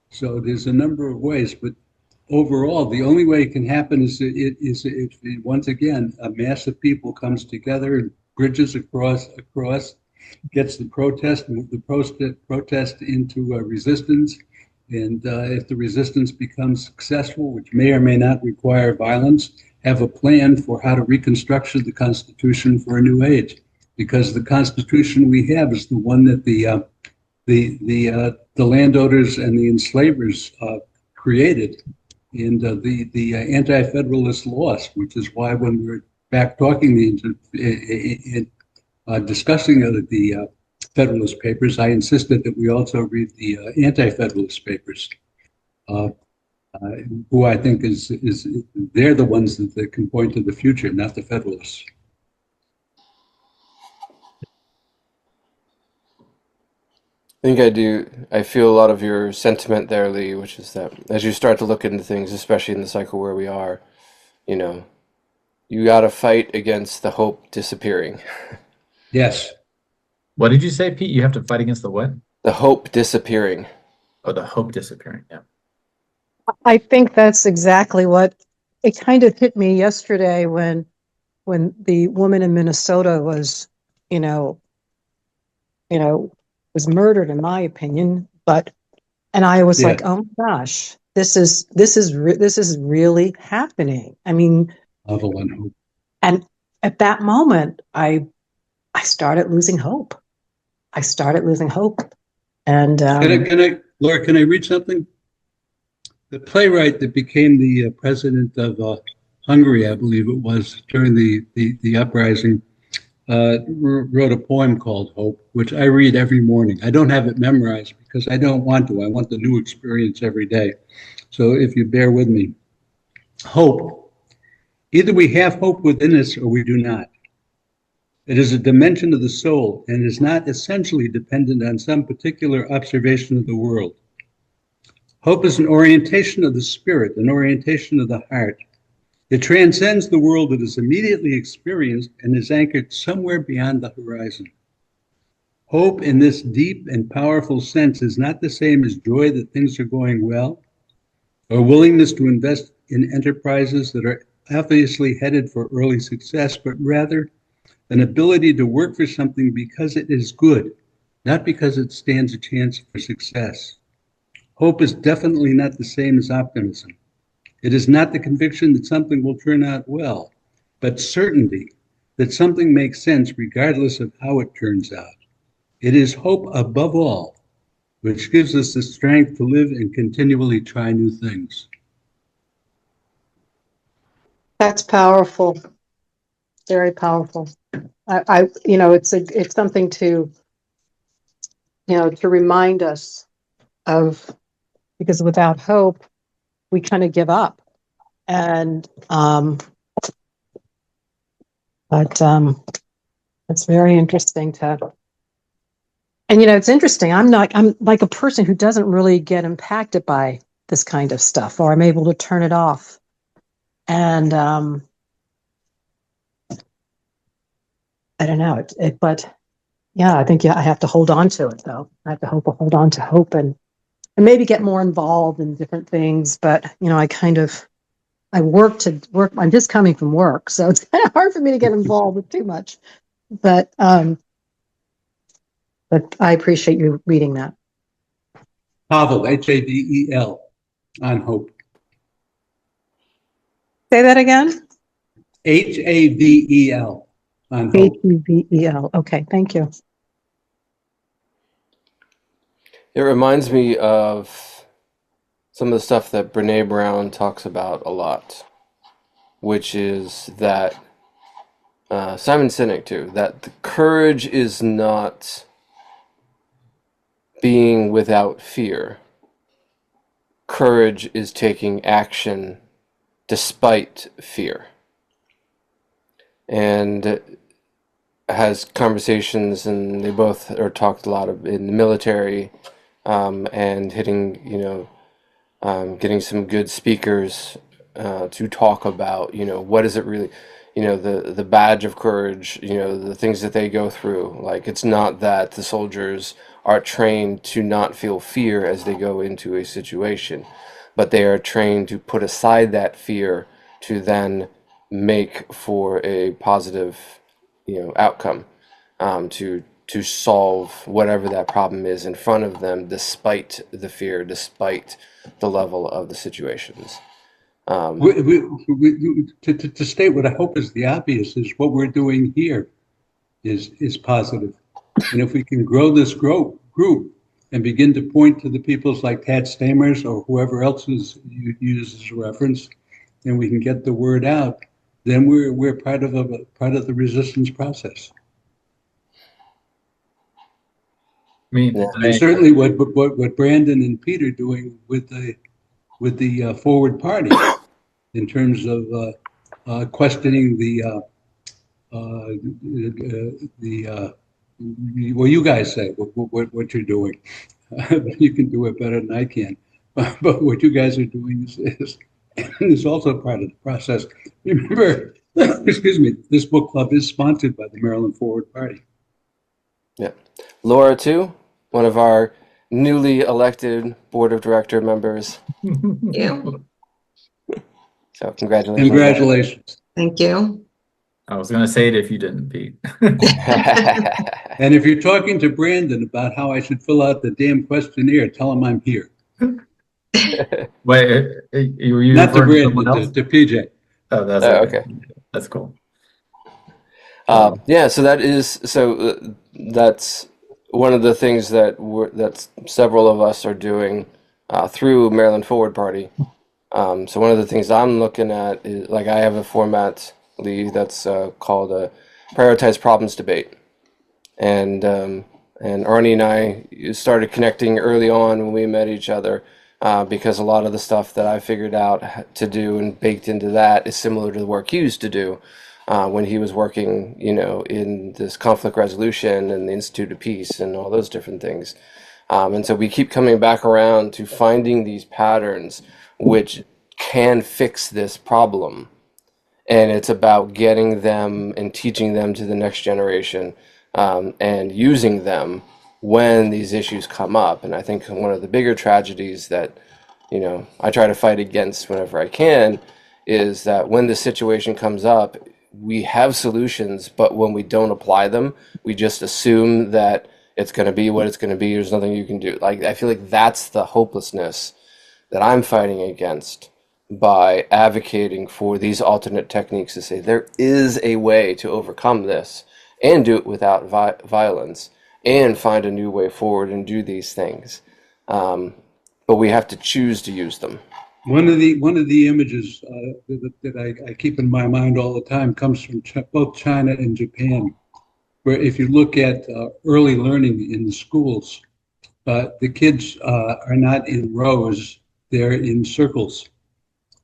So there's a number of ways, but overall, the only way it can happen is if once again a mass of people comes together and bridges across, gets the protest into resistance, and if the resistance becomes successful, which may or may not require violence, have a plan for how to reconstruct the Constitution for a new age. Because the Constitution we have is the one that the landowners and the enslavers created, and the anti-federalist lost, which is why when we were back talking discussing the Federalist Papers, I insisted that we also read the anti-Federalist Papers, who I think they're the ones that can point to the future, not the Federalists. I think I do. I feel a lot of your sentiment there, Lee, which is that as you start to look into things, especially in the cycle where we are, you got to fight against the hope disappearing. Yes. What did you say, Pete? You have to fight against the what? The hope disappearing. Oh, the hope disappearing. Yeah. I think that's exactly what it kind of hit me yesterday when the woman in Minnesota was, was murdered, in my opinion. And I was like, oh my gosh, this is really happening. I mean, and at that moment, I started losing hope. And Laura, can I read something? The playwright that became the president of Hungary, I believe it was, during the uprising, wrote a poem called Hope, which I read every morning. I don't have it memorized because I don't want to. I want the new experience every day. So if you bear with me, hope. Either we have hope within us or we do not. It is a dimension of the soul and is not essentially dependent on some particular observation of the world. Hope is an orientation of the spirit, an orientation of the heart. It transcends the world that is immediately experienced and is anchored somewhere beyond the horizon. Hope in this deep and powerful sense is not the same as joy that things are going well, or willingness to invest in enterprises that are obviously headed for early success, but rather an ability to work for something because it is good, not because it stands a chance for success. Hope is definitely not the same as optimism. It is not the conviction that something will turn out well, but certainty that something makes sense regardless of how it turns out. It is hope above all, which gives us the strength to live and continually try new things. That's powerful. Very powerful. It's something to, to remind us of, because without hope, we kind of give up. And, it's very interesting and it's interesting. I'm like a person who doesn't really get impacted by this kind of stuff, or I'm able to turn it off. And, I don't know, but yeah, I think, I have to hold on to it though. I have to hold on to hope and maybe get more involved in different things. But, I work. I'm just coming from work, so it's kind of hard for me to get involved with too much. But I appreciate you reading that. Havel, Havel, on hope. Say that again. Havel, on hope. Havel. Okay, thank you. It reminds me of some of the stuff that Brene Brown talks about a lot, which is that Simon Sinek too, that the courage is not being without fear. Courage is taking action despite fear. And has conversations, and they both are talked a lot of in the military, and hitting, getting some good speakers to talk about, what is it really, the badge of courage, the things that they go through. Like, it's not that the soldiers are trained to not feel fear as they go into a situation, but they are trained to put aside that fear to then make for a positive, outcome, to solve whatever that problem is in front of them, despite the fear, despite the level of the situations. To state what I hope is the obvious is what we're doing here is positive. And if we can grow this group and begin to point to the peoples like Tad Stamers or whoever else uses as a reference, and we can get the word out, then we're part of the resistance process. I mean, Yeah. And certainly what Brandon and Pete are doing with the forward party in terms of questioning well, you guys say what you're doing. You can do it better than I can, but what you guys are doing is also part of the process. Remember, excuse me, this book club is sponsored by the Maryland Forward Party. Yeah. Laura, too, one of our newly elected board of director members. Yeah. So congratulations. Congratulations. Thank you. I was going to say it if you didn't, Pete. And if you're talking to Brandon about how I should fill out the damn questionnaire, tell him I'm here. Wait, were you Not to referring to someone Brandon, else? to PJ. Oh, that's Oh, okay. okay. That's cool. Yeah, so that's one of the things that several of us are doing through Maryland Forward Party, So one of the things I'm looking at is, like, I have a format, Lee, that's called a prioritized problems debate. And Arnie and I started connecting early on when we met each other, because a lot of the stuff that I figured out to do and baked into that is similar to the work he used to do when he was working, in this conflict resolution and the Institute of Peace and all those different things. And so we keep coming back around to finding these patterns which can fix this problem. And it's about getting them and teaching them to the next generation, and using them when these issues come up. And I think one of the bigger tragedies that, I try to fight against whenever I can is that when the situation comes up, we have solutions, but when we don't apply them, we just assume that it's going to be what it's going to be. There's nothing you can do. Like, I feel like that's the hopelessness that I'm fighting against by advocating for these alternate techniques to say there is a way to overcome this and do it without violence and find a new way forward and do these things. But we have to choose to use them. One of the images that I keep in my mind all the time comes from both China and Japan, where if you look at early learning in the schools, the kids are not in rows, they're in circles,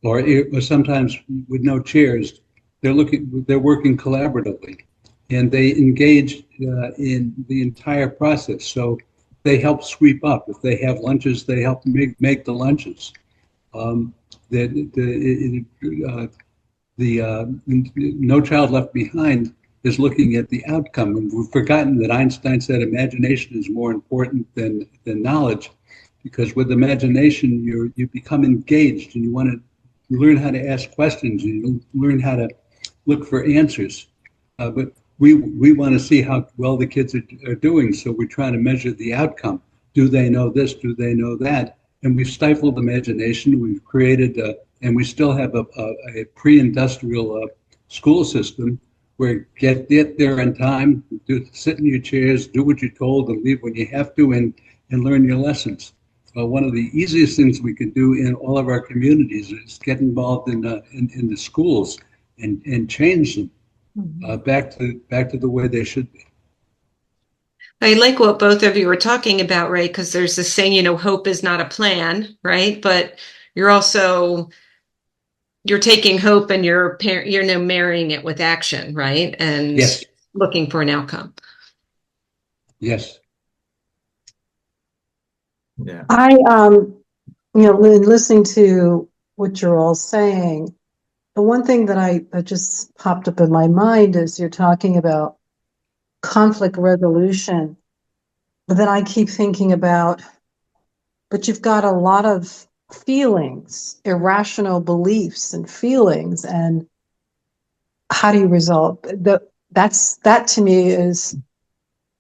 or sometimes with no chairs. They're working collaboratively, and they engage in the entire process. So they help sweep up. If they have lunches, they help make the lunches. No Child Left Behind is looking at the outcome, and we've forgotten that Einstein said imagination is more important than knowledge, because with imagination you become engaged and you want to learn how to ask questions and you learn how to look for answers. But we want to see how well the kids are doing, so we're trying to measure the outcome. Do they know this? Do they know that? And we've stifled imagination. We've created, and we still have a pre-industrial school system where get there on time, sit in your chairs, do what you're told, and leave when you have to, and learn your lessons. One of the easiest things we can do in all of our communities is get involved in the schools and change them back to the way they should be. I like what both of you were talking about, right? Because there's this saying, hope is not a plan, right? But you're taking hope and you're marrying it with action, right? And Yes. Looking for an outcome. Yes. Yeah. I, in listening to what you're all saying, the one thing that just popped up in my mind is you're talking about conflict resolution, but then I keep thinking about, but you've got a lot of feelings, irrational beliefs and feelings, and how do you resolve that? To me is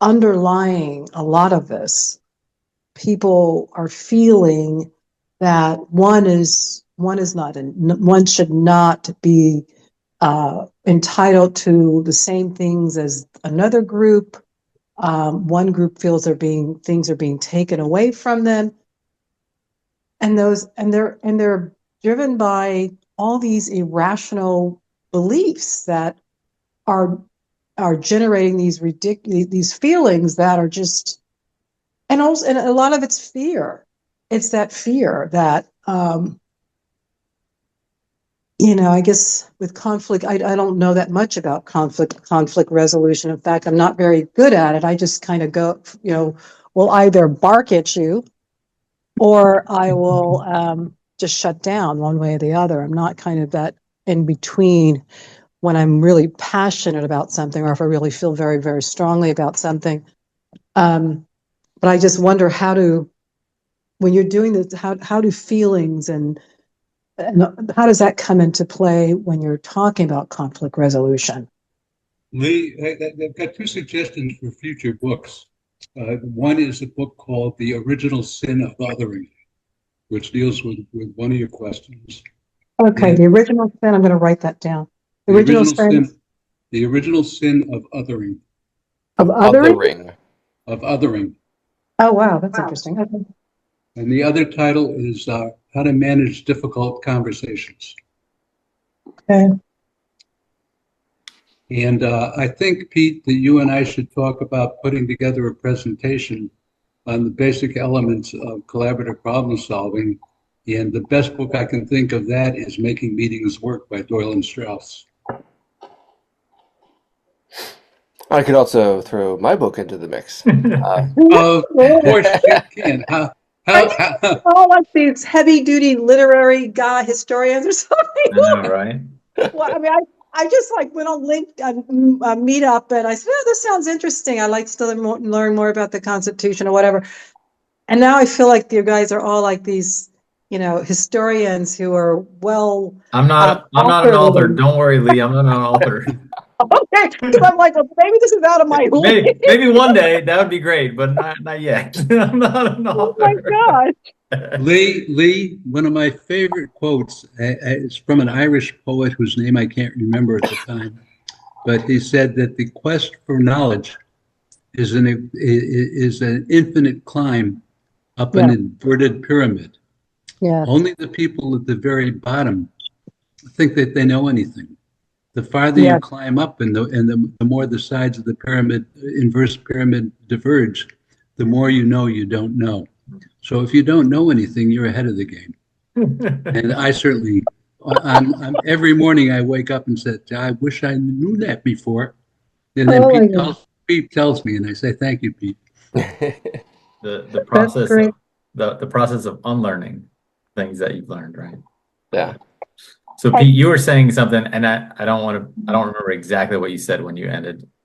underlying a lot of this. People are feeling that one should not be entitled to the same things as another group. One group feels things are being taken away from them, and they're driven by all these irrational beliefs that are generating these feelings that are just, and a lot of it's fear. It's that fear that I guess with conflict, I don't know that much about conflict resolution. In fact, I'm not very good at it. I just kind of go, will either bark at you or I will just shut down one way or the other. I'm not kind of that in between when I'm really passionate about something or if I really feel very, very strongly about something. But I just wonder when you're doing this, how do feelings and how does that come into play when you're talking about conflict resolution? Lee, I've got two suggestions for future books. One is a book called The Original Sin of Othering, which deals with one of your questions. Okay, And the original sin, I'm going to write that down. The original sin of othering. Of othering? Of othering. Oh, wow, that's interesting. Okay. And the other title is how to manage difficult conversations. Okay. And I think, Pete, that you and I should talk about putting together a presentation on the basic elements of collaborative problem solving. And the best book I can think of that is Making Meetings Work by Doyle and Strauss. I could also throw my book into the mix. Of course you can. All like these heavy-duty literary guy historians or something. I know, right? Well, I mean, I just like went on Meetup and I said, oh, this sounds interesting. I like to learn more about the Constitution or whatever. And now I feel like you guys are all like these, historians who are well. I'm not an author. Don't worry, Lee. I'm not an author. Okay, because I'm like, well, maybe this is out of my league. Maybe one day that would be great, but not yet. I'm not an author. Oh my gosh. Lee, one of my favorite quotes is from an Irish poet whose name I can't remember at the time, but he said that the quest for knowledge is an infinite climb up an inverted pyramid. Yeah. Only the people at the very bottom think that they know anything. The farther you climb up and the more the sides of the pyramid, inverse pyramid diverge, the more you know you don't know. So if you don't know anything, you're ahead of the game. And I certainly, every morning I wake up and say, I wish I knew that before. And then Pete tells me, and I say, thank you, Pete. The process of, the process of unlearning things that you've learned, right? Yeah. So Pete, you were saying something, and I don't remember exactly what you said when you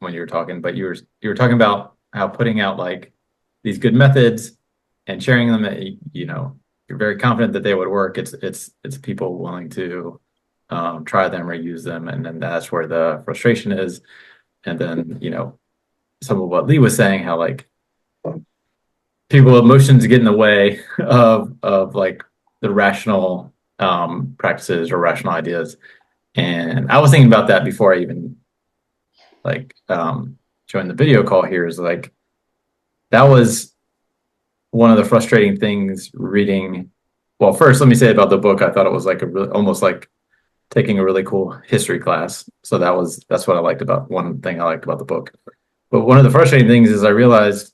were talking, but you were talking about how putting out like these good methods and sharing them that you're very confident that they would work. It's people willing to try them or use them, and then that's where the frustration is. And then some of what Lee was saying, how like people emotions get in the way of like the rational practices or rational ideas. And I was thinking about that before I even joined the video call here, is like that was one of the frustrating things reading. Well, first let me say about the book, I thought it was like almost like taking a really cool history class. So that's what I liked about, one thing I liked about the book. But one of the frustrating things is I realized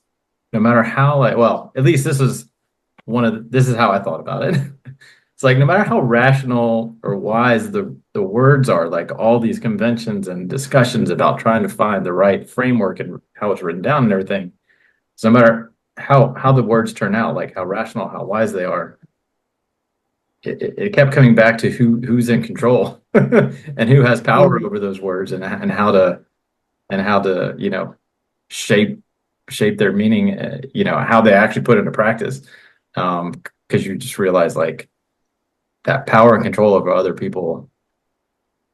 no matter how at least this is how I thought about it. It's like no matter how rational or wise the words are, like all these conventions and discussions about trying to find the right framework and how it's written down and everything, so no matter how the words turn out, like how rational, how wise they are, it kept coming back to who's in control and who has power over those words and how to shape their meaning, how they actually put into practice, because you just realize like that power and control over other people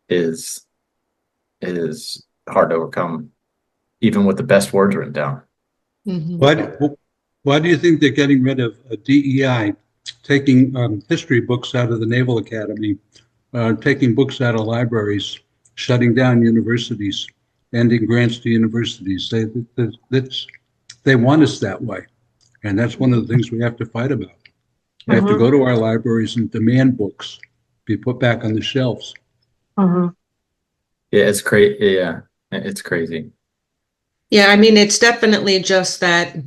is hard to overcome, even with the best words written down. Mm-hmm. Why do you think they're getting rid of DEI, taking history books out of the Naval Academy, taking books out of libraries, shutting down universities, ending grants to universities? They want us that way. And that's one of the things we have to fight about. We have to go to our libraries and demand books be put back on the shelves. Yeah, it's crazy. Yeah, it's crazy. Yeah, I mean, it's definitely just that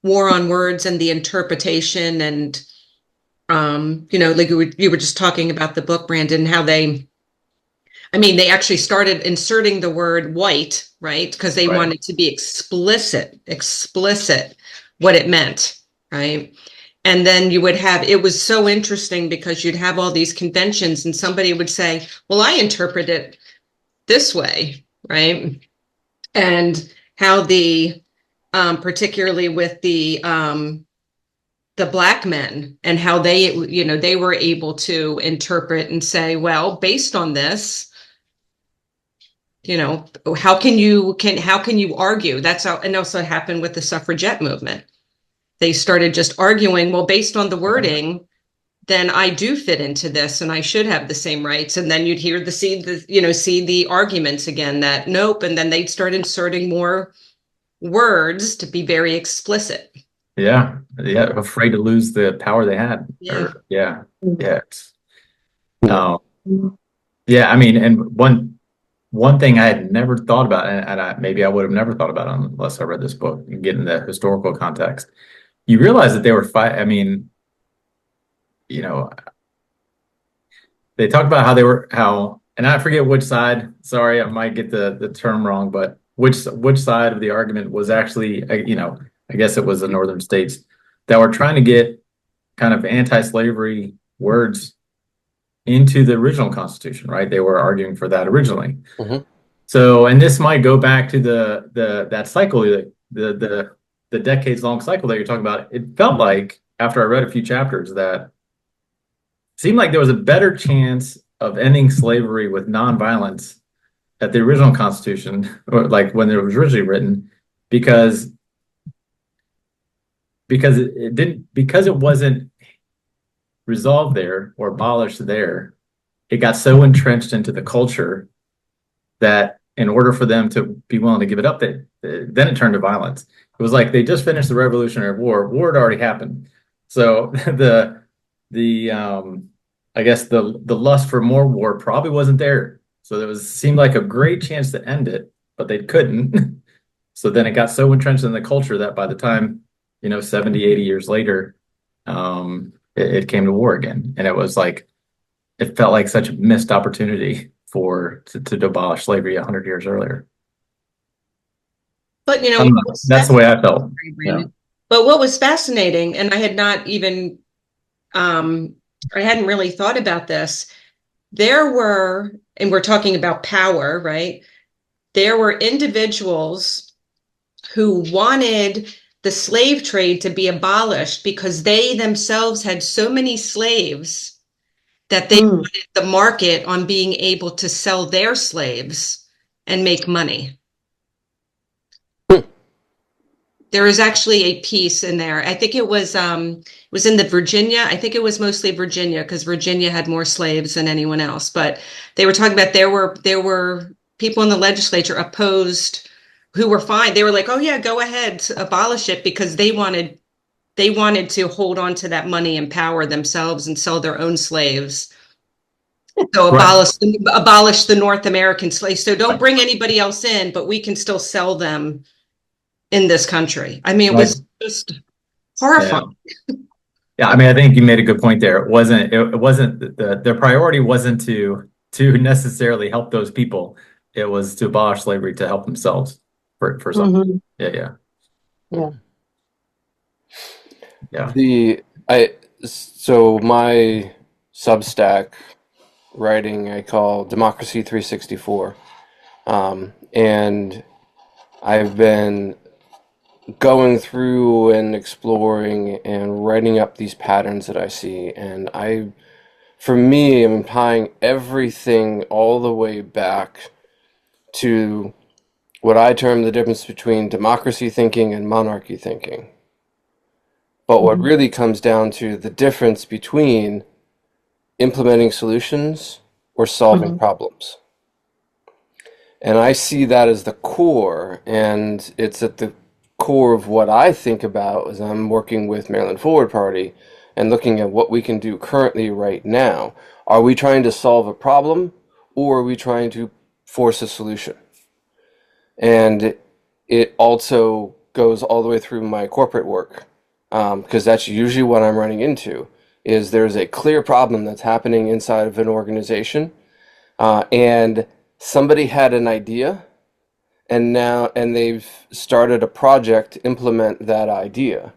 war on words and the interpretation, and like you were just talking about the book, Brandon, how they actually started inserting the word white, right? Because they wanted to be explicit what it meant, right? And then you would have, it was so interesting because you'd have all these conventions and somebody would say, well, I interpret it this way, right? And how the, particularly with the black men and how they were able to interpret and say, well, based on this, how can you argue? That's how, and also happened with the suffragette movement. They started just arguing, well, based on the wording, then I do fit into this and I should have the same rights. And then you'd see the arguments again that nope. And then they'd start inserting more words to be very explicit. Yeah. Afraid to lose the power they had. Yeah. Yeah. Yeah, I mean, and one thing I had never thought about, and maybe I would have never thought about unless I read this book and get in the historical context. You realize that they were I mean, you know, they talked about and I forget which side. Sorry, I might get the term wrong, but which side of the argument was actually, I guess it was the northern states that were trying to get kind of anti-slavery words into the original Constitution, right? They were arguing for that originally. Mhm. So, and this might go back to that cycle, the decades long cycle that you're talking about. It felt like after I read a few chapters that it seemed like there was a better chance of ending slavery with nonviolence at the original Constitution, or like when it was originally written, because it wasn't resolved there or abolished there. It got so entrenched into the culture that in order for them to be willing to give it up, then it turned to violence. It was like they just finished the Revolutionary War. War had already happened. So the I guess the lust for more war probably wasn't there. So seemed like a great chance to end it, but they couldn't. So then it got so entrenched in the culture that by the time, 70, 80 years later, it came to war again. And it felt like such a missed opportunity to abolish slavery 100 years earlier. But That's the way I felt. Yeah. But what was fascinating, and I had not even, I hadn't really thought about this. There were, and we're talking about power, right? There were individuals who wanted the slave trade to be abolished because they themselves had so many slaves that they wanted the market on being able to sell their slaves and make money. There is actually a piece in there. I think it was in the Virginia. I think it was mostly Virginia because Virginia had more slaves than anyone else. But they were talking about there were people in the legislature opposed who were fine. They were like, "Oh yeah, go ahead, abolish it," because they wanted to hold on to that money and power themselves and sell their own slaves. So abolish the North American slaves. So don't bring anybody else in, but we can still sell them in this country. I mean, it was just horrifying. Yeah, I mean, I think you made a good point there. It wasn't their priority wasn't to necessarily help those people. It was to abolish slavery to help themselves for something. Yeah. So my Substack writing I call Democracy 364, and I've been going through and exploring and writing up these patterns that I see, and for me, I'm tying everything all the way back to what I term the difference between democracy thinking and monarchy thinking. But what really comes down to the difference between implementing solutions or solving problems. And I see that as the core, and it's at the core of what I think about as I'm working with Maryland Forward Party and looking at what we can do currently right now. Are we trying to solve a problem, or are we trying to force a solution? And it also goes all the way through my corporate work, because that's usually what I'm running into, is there's a clear problem that's happening inside of an organization, and somebody had an idea, and they've started a project to implement that idea,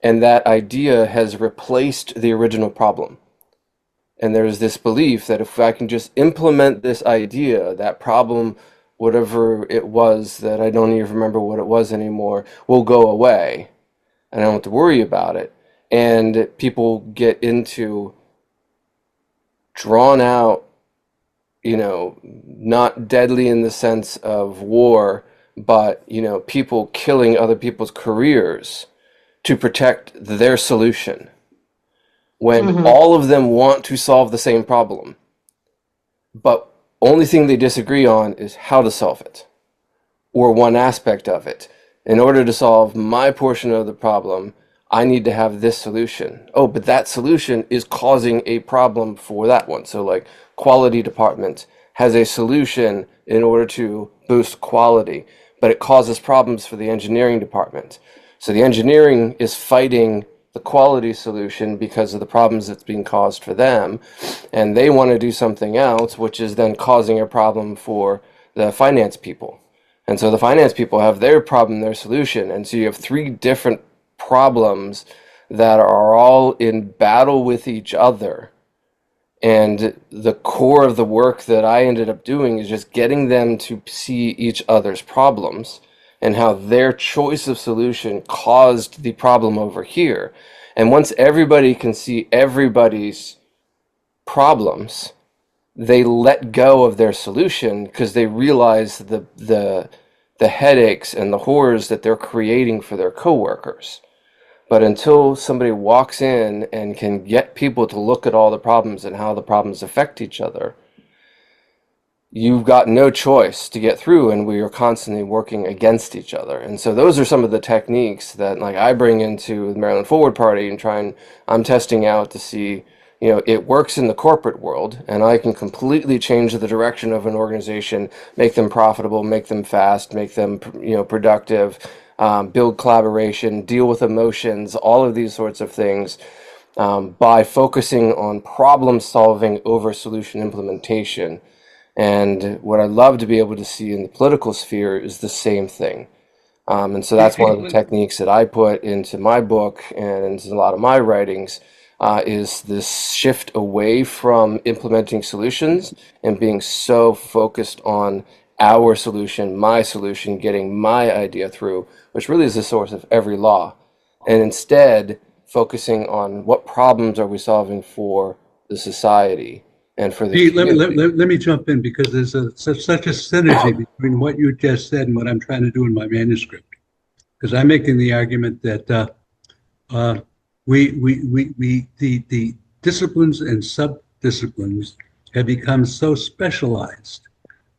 and that idea has replaced the original problem. And there's this belief that if I can just implement this idea, that problem, whatever it was that I don't even remember what it was anymore, will go away, and I don't have to worry about it. And people get into drawn out, not deadly in the sense of war, but, people killing other people's careers to protect their solution, when all of them want to solve the same problem. But only thing they disagree on is how to solve it, or one aspect of it. In order to solve my portion of the problem, I need to have this solution. Oh, but that solution is causing a problem for that one. So like quality department has a solution in order to boost quality, but it causes problems for the engineering department. So the engineering is fighting the quality solution because of the problems that's being caused for them, and they want to do something else, which is then causing a problem for the finance people. And so the finance people have their problem, their solution, and so you have three different problems that are all in battle with each other. And the core of the work that I ended up doing is just getting them to see each other's problems and how their choice of solution caused the problem over here. And once everybody can see everybody's problems, they let go of their solution because they realize the headaches and the horrors that they're creating for their coworkers. But until somebody walks in and can get people to look at all the problems and how the problems affect each other, you've got no choice to get through, and we are constantly working against each other. And so those are some of the techniques that like I bring into the Maryland Forward Party and I'm testing out to see, it works in the corporate world, and I can completely change the direction of an organization, make them profitable, make them fast, make them, productive, build collaboration, deal with emotions, all of these sorts of things, by focusing on problem solving over solution implementation. And what I'd love to be able to see in the political sphere is the same thing. And so that's one of the techniques that I put into my book and into a lot of my writings, is this shift away from implementing solutions and being so focused on our solution, my solution, getting my idea through, which really is the source of every law. And instead, focusing on what problems are we solving for the society and for the Pete, community. let me jump in because there's such a synergy between what you just said and what I'm trying to do in my manuscript. Because I'm making the argument that the disciplines and sub-disciplines have become so specialized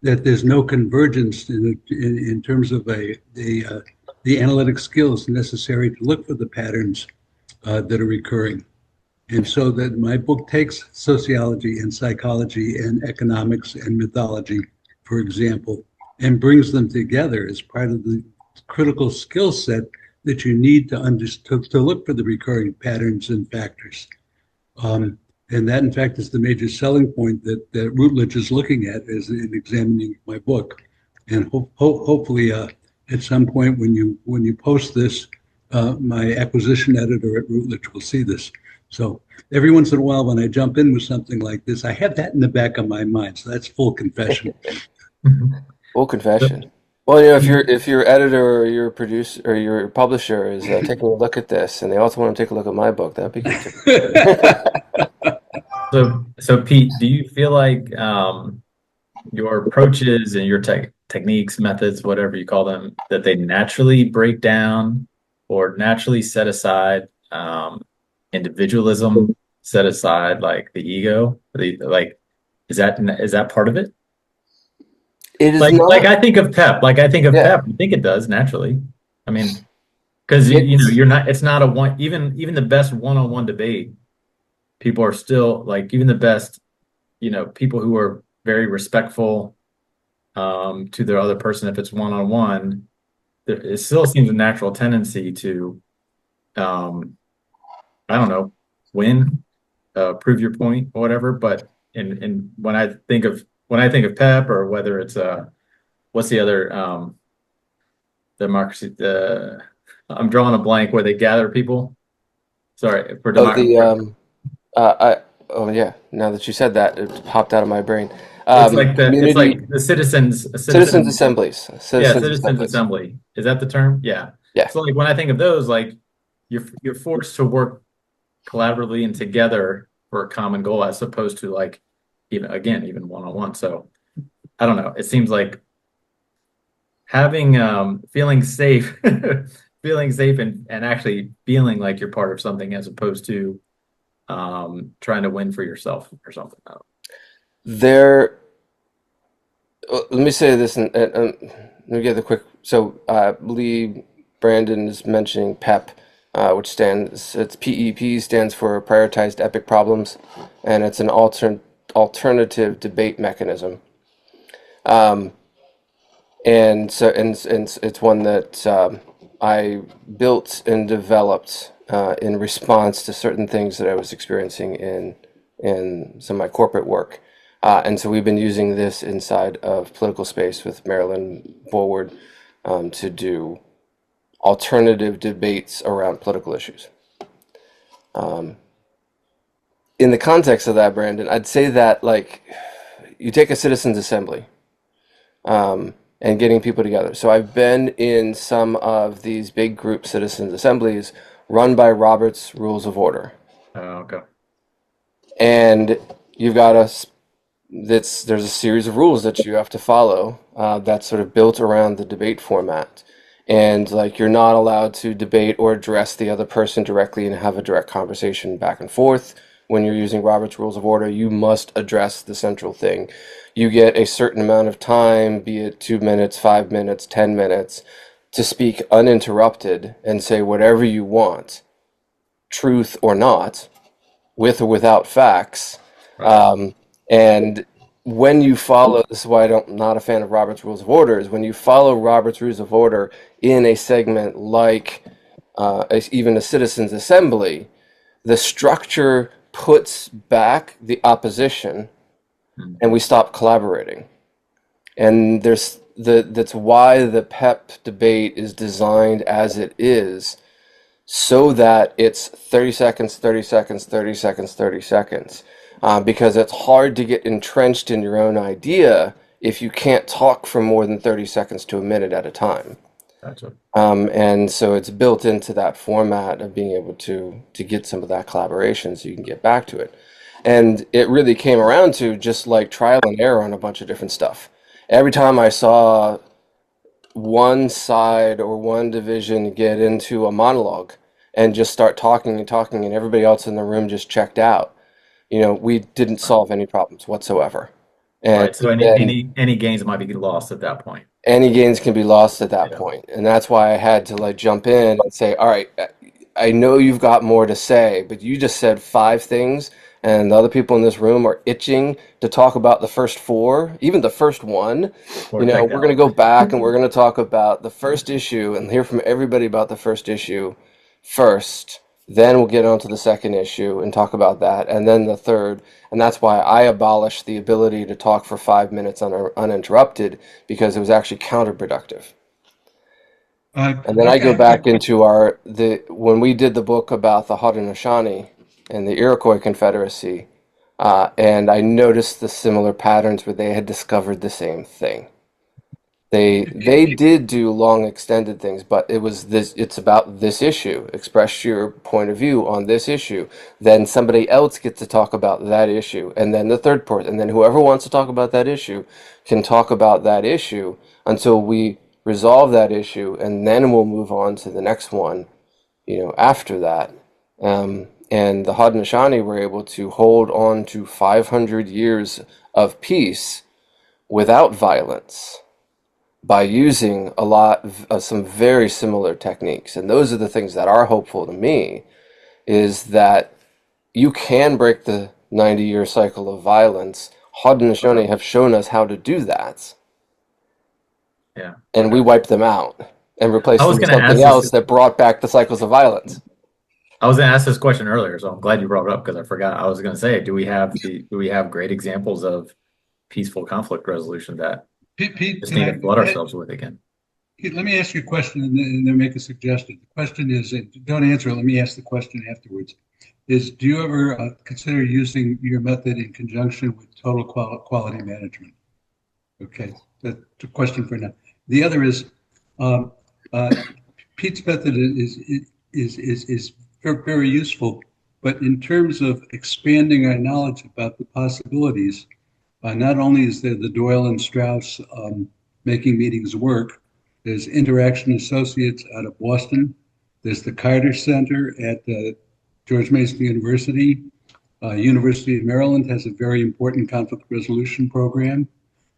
that there's no convergence in terms of the analytic skills necessary to look for the patterns that are recurring. And so that my book takes sociology and psychology and economics and mythology, for example, and brings them together as part of the critical skill set that you need to look for the recurring patterns and factors. And that, in fact, is the major selling point that Routledge is looking at as in examining my book. And hopefully, at some point when you post this, my acquisition editor at Routledge will see this. So every once in a while, when I jump in with something like this, I have that in the back of my mind. So that's full confession. Full confession. Well, if your editor or your producer or your publisher is taking a look at this, and they also want to take a look at my book, that'd be good too. So Pete, do you feel like your approaches and your techniques, methods, whatever you call them, that they naturally break down or naturally set aside individualism, set aside like the ego? Is that part of it? It is Like not. I think of Pep. Like I think of Yeah. Pep. I think it does naturally. I mean, because you're not. It's not a one. Even the best one-on-one debate, people are still like even the best. People who are very respectful to their other person. If it's one-on-one, it still seems a natural tendency to, I don't know, win, prove your point or whatever. But in when I think of Pep, or whether it's what's the other democracy? I'm drawing a blank where they gather people. Sorry for democracy. Oh yeah. Now that you said that, it popped out of my brain. It's like Community the citizens assemblies. Citizens assembly. Is that the term? Yeah. Yeah. So like when I think of those, like you're forced to work collaboratively and together for a common goal, as opposed to like even one-on-one. So I don't know. It seems like having feeling safe, and actually feeling like you're part of something, as opposed to trying to win for yourself or something. Let me say this, and let me get the quick. So Lee Brandon is mentioning PEP, which it's PEP stands for Prioritized Epic Problems, and it's an alternative debate mechanism. And so and it's one that I built and developed in response to certain things that I was experiencing in some of my corporate work. And so we've been using this inside of political space with Marilyn Bulward to do alternative debates around political issues. In the context of that, Brandon, I'd say that like you take a citizens assembly and getting people together. So I've been in some of these big group citizens assemblies run by Robert's Rules of Order. Oh, okay. And you've got there's a series of rules that you have to follow that's sort of built around the debate format. And like you're not allowed to debate or address the other person directly and have a direct conversation back and forth. When you're using Robert's Rules of Order, you must address the central thing. You get a certain amount of time, be it 2 minutes, 5 minutes, 10 minutes, to speak uninterrupted and say whatever you want, truth or not, with or without facts. Right. And when you follow, this is why I'm not a fan of Robert's Rules of Order, is when you follow Robert's Rules of Order in a segment like even a citizens' assembly, the structure puts back the opposition and we stop collaborating. And that's why the PEP debate is designed as it is, so that it's 30 seconds, 30 seconds, 30 seconds, 30 seconds. Because it's hard to get entrenched in your own idea if you can't talk for more than 30 seconds to a minute at a time. Gotcha. And so it's built into that format of being able to get some of that collaboration so you can get back to it. And it really came around to just like trial and error on a bunch of different stuff. Every time I saw one side or one division get into a monologue and just start talking and talking and everybody else in the room just checked out, we didn't solve any problems whatsoever. And Right. So any gains might be lost at that point. any gains can be lost at that Yeah. point. And that's why I had to like jump in and say, all right, I know you've got more to say, but you just said 5 things and the other people in this room are itching to talk about the first 4, even the first one. Or We're take going to go back and we're going to talk about the first issue and hear from everybody about the first issue first. Then we'll get on to the second issue and talk about that, and then the third. And that's why I abolished the ability to talk for 5 minutes uninterrupted, because it was actually counterproductive. And then I go back into when we did the book about the Haudenosaunee and the Iroquois Confederacy, and I noticed the similar patterns where they had discovered the same thing. They did do long extended things, but it's about this issue. Express your point of view on this issue. Then somebody else gets to talk about that issue, and then the third person, and then whoever wants to talk about that issue can talk about that issue until we resolve that issue, and then we'll move on to the next one, after that. And the Haudenosaunee were able to hold on to 500 years of peace without violence, by using a lot of some very similar techniques. And those are the things that are hopeful to me, is that you can break the 90-year cycle of violence. Haudenosaunee have shown us how to do that. Yeah. And we wiped them out and replaced them with something else that brought back the cycles of violence. I was going to ask this question earlier, so I'm glad you brought it up because I forgot. I was going to say, do we have great examples of peaceful conflict resolution that Pete, just need to flood ourselves with again? Let me ask you a question and then make a suggestion. The question is, don't answer it, let me ask the question afterwards. Do you ever consider using your method in conjunction with total quality management? Okay, that's a question for now. The other is, Pete's method is very useful, but in terms of expanding our knowledge about the possibilities, not only is there the Doyle and Strauss Making Meetings Work, there's Interaction Associates out of Boston, there's the Carter Center at George Mason University. University of Maryland has a very important conflict resolution program.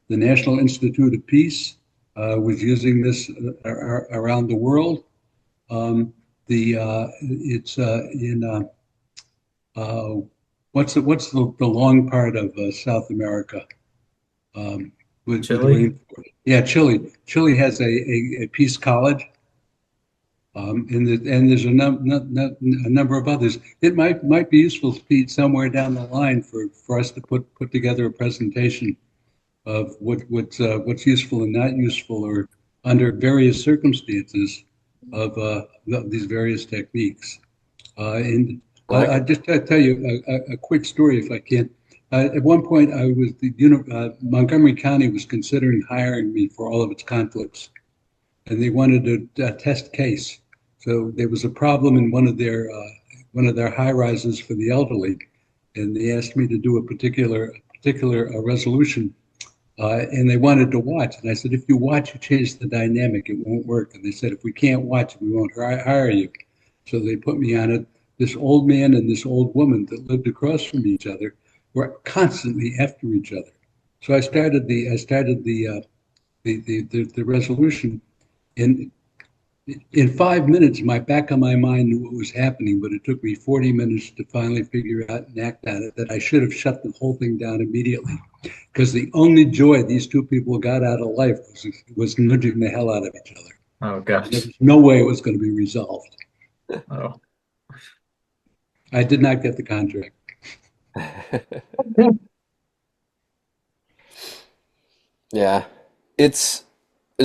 The National Institute of Peace was using this around the world. it's in what's the long part of South America with Chile? rainforest? Yeah, Chile. Chile has a peace college, and there's a number of others. It might be useful, Pete, somewhere down the line for us to put together a presentation of what's useful and not useful, or under various circumstances of these various techniques. And I just tell you a quick story, if I can. At one point, Montgomery County was considering hiring me for all of its conflicts, and they wanted a test case. So there was a problem in one of their high rises for the elderly, and they asked me to do a particular resolution, and they wanted to watch. And I said, if you watch, you change the dynamic. It won't work. And they said, if we can't watch, we won't hire you. So they put me on it. This old man and this old woman that lived across from each other were constantly after each other. So I started the resolution. In 5 minutes, my back of my mind knew what was happening, but it took me 40 minutes to finally figure out and act on it, that I should have shut the whole thing down immediately. Because the only joy these two people got out of life was nudging the hell out of each other. Oh gosh. There was no way it was going to be resolved. Oh. I did not get the contract. Yeah, it's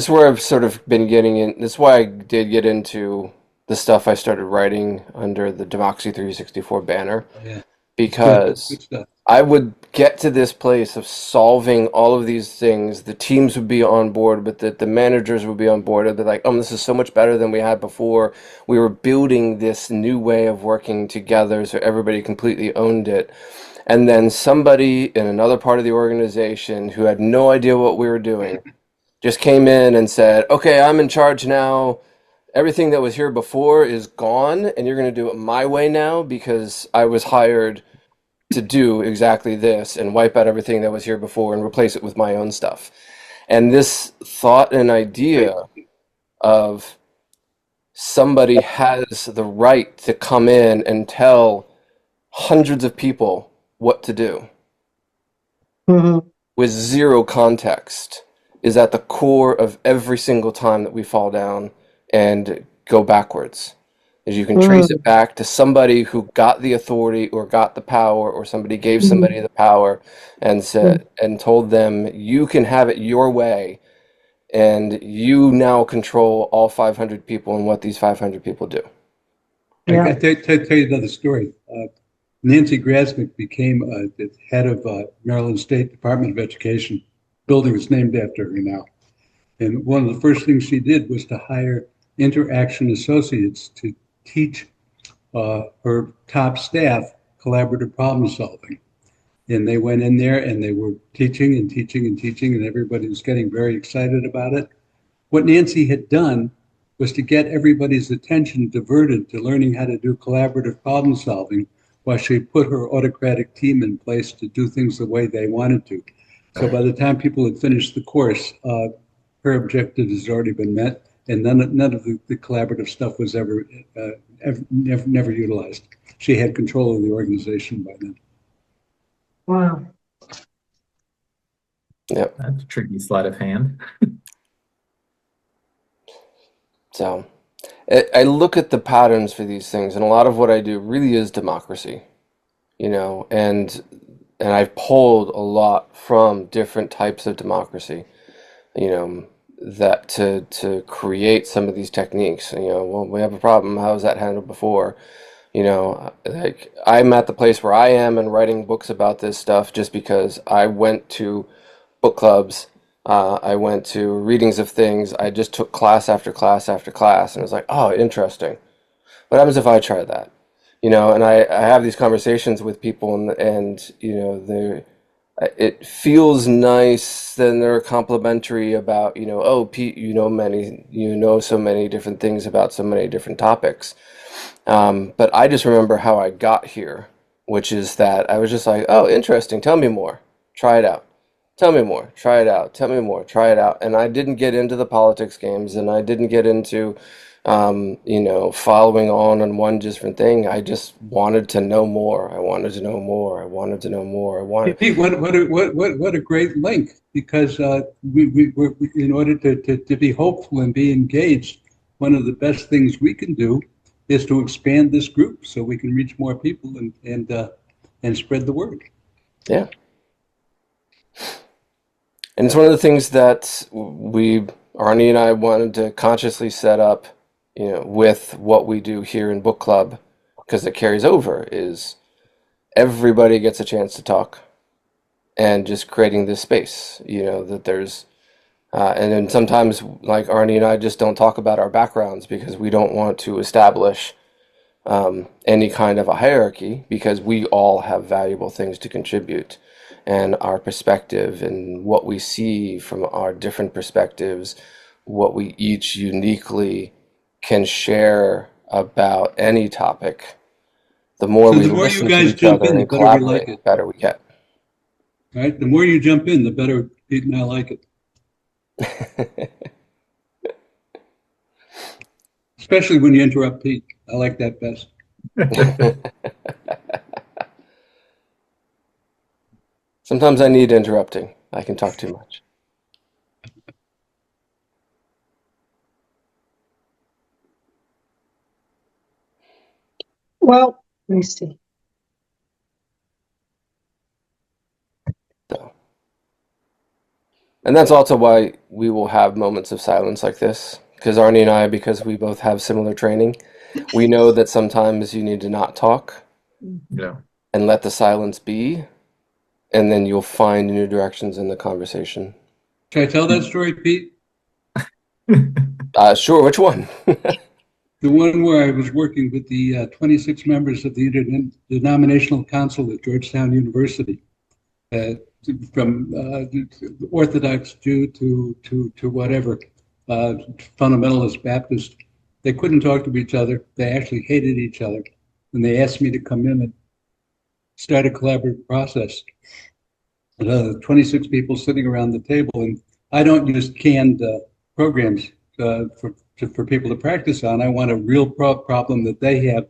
where I've sort of been getting in. That's why I did get into the stuff I started writing under the Democracy 364 banner, Yeah, because good stuff. I would get to this place of solving all of these things. The teams would be on board, but the managers would be on board. They'd be like, "Oh, this is so much better than we had before. We were building this new way of working together, so everybody completely owned it." And then somebody in another part of the organization who had no idea what we were doing just came in and said, "Okay, I'm in charge now. Everything that was here before is gone, and you're going to do it my way now because I was hired to do exactly this and wipe out everything that was here before and replace it with my own stuff." And this thought and idea of somebody has the right to come in and tell hundreds of people what to do Mhm. with zero context is at the core of every single time that we fall down and go backwards. Is you can trace it back to somebody who got the authority or got the power, or somebody gave somebody the power and said and told them, you can have it your way, and you now control all 500 people and what these 500 people do. I Yeah. tell you another story. Nancy Grasmick became the head of Maryland State Department of Education. Building is named after her now. And one of the first things she did was to hire interaction associates to teach her top staff collaborative problem solving. And they went in there and they were teaching and teaching and teaching, and everybody was getting very excited about it. What Nancy had done was to get everybody's attention diverted to learning how to do collaborative problem solving, while she put her autocratic team in place to do things the way they wanted to. So by the time people had finished the course, her objective has already been met, and none of the collaborative stuff was never utilized. She had control of the organization by then. Wow. Yep. That's a tricky sleight of hand. So I look at the patterns for these things, and a lot of what I do really is democracy, and I've pulled a lot from different types of democracy, that to create some of these techniques. Well, we have a problem. How was that handled before? Like I'm at the place where I am and writing books about this stuff just because I went to book clubs. I went to readings of things. I just took class after class after class, and it was like, oh, interesting. What happens if I try that? And I have these conversations with people, and it feels nice. Then they're complimentary about, oh, Pete, so many different things about so many different topics. But I just remember how I got here, which is that I was just like, oh, interesting. Tell me more. Try it out. Tell me more. Try it out. Tell me more. Try it out. And I didn't get into the politics games, and I didn't get into following on one different thing. I just wanted to know more. I wanted to know more. I wanted to know more. I wanted. Pete, what a great link, because we in order to be hopeful and be engaged, one of the best things we can do is to expand this group so we can reach more people and spread the word. Yeah. And it's one of the things that Arnie and I wanted to consciously set up, with what we do here in book club, because it carries over, is everybody gets a chance to talk, and just creating this space, that there's, and then sometimes, like, Arnie and I just don't talk about our backgrounds because we don't want to establish any kind of a hierarchy, because we all have valuable things to contribute, and our perspective and what we see from our different perspectives, what we each uniquely can share about any topic. The more So we the more listen you to guys each jump other in, the and better we like collaborate, it. the better we get. Right? The more you jump in, the better Pete and I like it. Especially when you interrupt Pete. I like that best. Sometimes I need interrupting. I can talk too much. Well, let me see. So. And that's also why we will have moments of silence like this. Because Arnie and I, because we both have similar training, we know that sometimes you need to not talk Yeah. and let the silence be, and then you'll find new directions in the conversation. Can I tell that story, Pete? Sure, which one? The one where I was working with the 26 members of the Interdenominational Council at Georgetown University, from Orthodox Jew to whatever, fundamentalist Baptist. They couldn't talk to each other. They actually hated each other. And they asked me to come in and start a collaborative process. 26 people sitting around the table. And I don't use canned programs for people to practice on. I want a real problem that they have,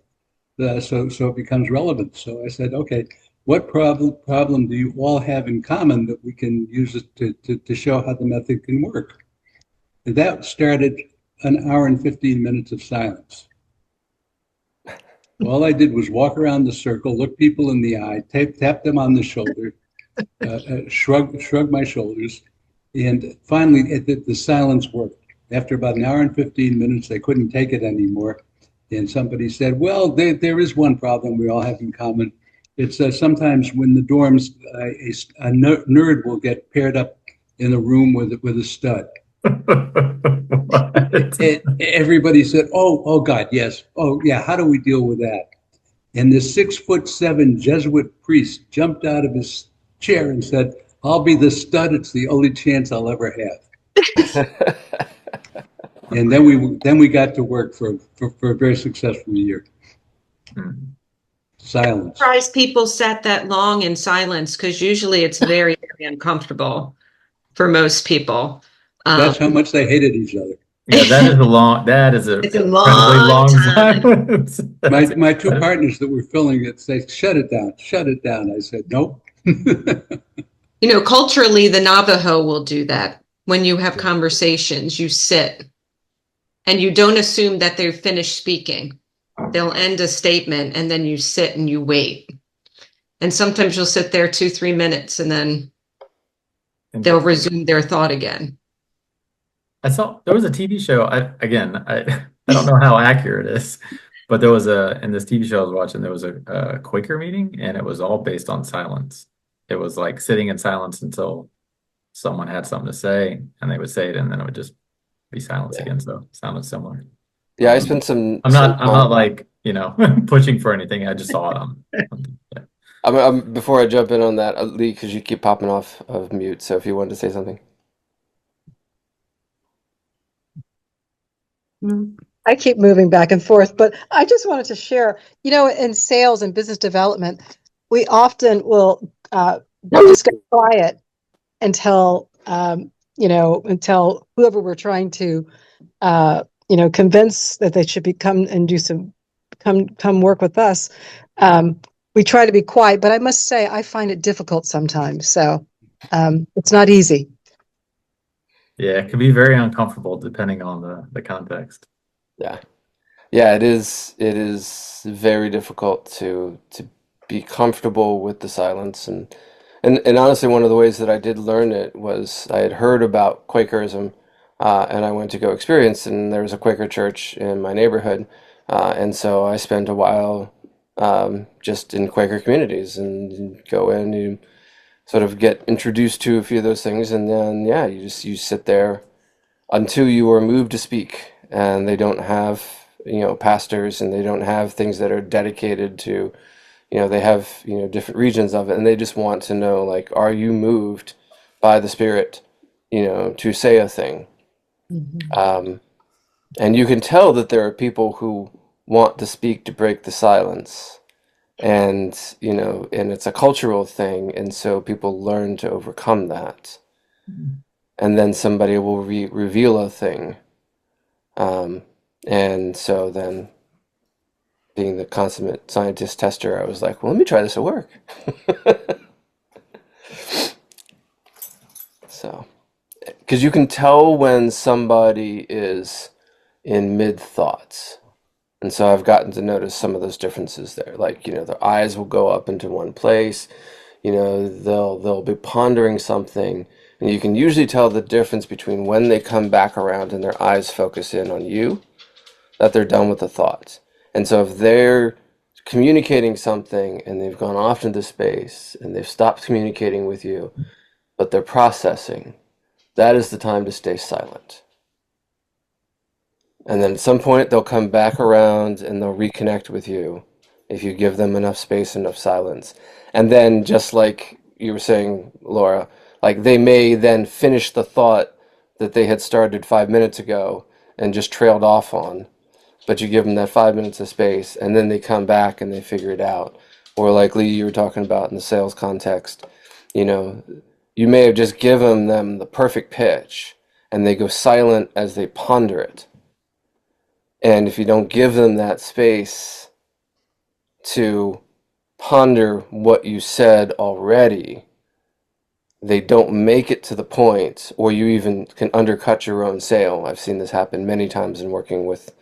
so it becomes relevant. So I said, okay, what problem do you all have in common that we can use it to show how the method can work? And that started an hour and 15 minutes of silence. All I did was walk around the circle, look people in the eye, tap them on the shoulder, shrug my shoulders, and finally the silence worked. After about an hour and 15 minutes, they couldn't take it anymore. And somebody said, well, there is one problem we all have in common. It's sometimes when the dorms, a nerd will get paired up in a room with a stud. Everybody said, oh God, yes. Oh yeah, how do we deal with that? And this 6'7" Jesuit priest jumped out of his chair and said, I'll be the stud. It's the only chance I'll ever have. And then we got to work for a very successful year. Silence. Surprised people sat that long in silence, because usually it's very, very uncomfortable for most people. That's how much they hated each other. Yeah, it's a incredibly long time. silence. My two partners that were filling it said, shut it down. I said, nope. Culturally, the Navajo will do that. When you have conversations, you sit and you don't assume that they're finished speaking. They'll end a statement and then you sit and you wait. And sometimes you'll sit there 2-3 minutes and then they'll resume their thought again. I saw there was a TV show. I don't know how accurate it is, but there was in this TV show I was watching, there was a Quaker meeting, and it was all based on silence. It was like sitting in silence until someone had something to say, and they would say it, and then it would just be silence again. So it sounded similar. Yeah, I spent some. I'm not like pushing for anything. I just saw it on. Yeah. Before I jump in on that, Lee, because you keep popping off of mute, so if you wanted to say something. I keep moving back and forth, but I just wanted to share, in sales and business development, we often will just go quiet until, until whoever we're trying to convince that they should come and come work with us. We try to be quiet, but I must say I find it difficult sometimes. So it's not easy. Yeah, it can be very uncomfortable depending on the context. Yeah. Yeah, it is. It is very difficult to be comfortable with the silence, and honestly, one of the ways that I did learn it was I had heard about Quakerism, and I went to go experience, and there was a Quaker church in my neighborhood, and so I spent a while just in Quaker communities and go in, you sort of get introduced to a few of those things, and then yeah, you sit there until you are moved to speak, and they don't have pastors, and they don't have things that are dedicated to they have different regions of it, and they just want to know, like, are you moved by the Spirit to say a thing. And you can tell that there are people who want to speak to break the silence, and and it's a cultural thing, and so people learn to overcome that, and then somebody will reveal a thing. And so then, being the consummate scientist tester, I was like, well, let me try this at work. So, because you can tell when somebody is in mid-thoughts. And so I've gotten to notice some of those differences there. Like, their eyes will go up into one place. They'll be pondering something, and you can usually tell the difference between when they come back around and their eyes focus in on you, that they're done with the thoughts. And so if they're communicating something and they've gone off into space and they've stopped communicating with you, but they're processing, that is the time to stay silent. And then at some point they'll come back around and they'll reconnect with you if you give them enough space, enough silence. And then, just like you were saying, Laura, like, they may then finish the thought that they had started 5 minutes ago and just trailed off on, but you give them that 5 minutes of space, and then they come back and they figure it out. Or like Lee, you were talking about in the sales context, you may have just given them the perfect pitch and they go silent as they ponder it. And if you don't give them that space to ponder what you said already, they don't make it to the point, or you even can undercut your own sale. I've seen this happen many times in working with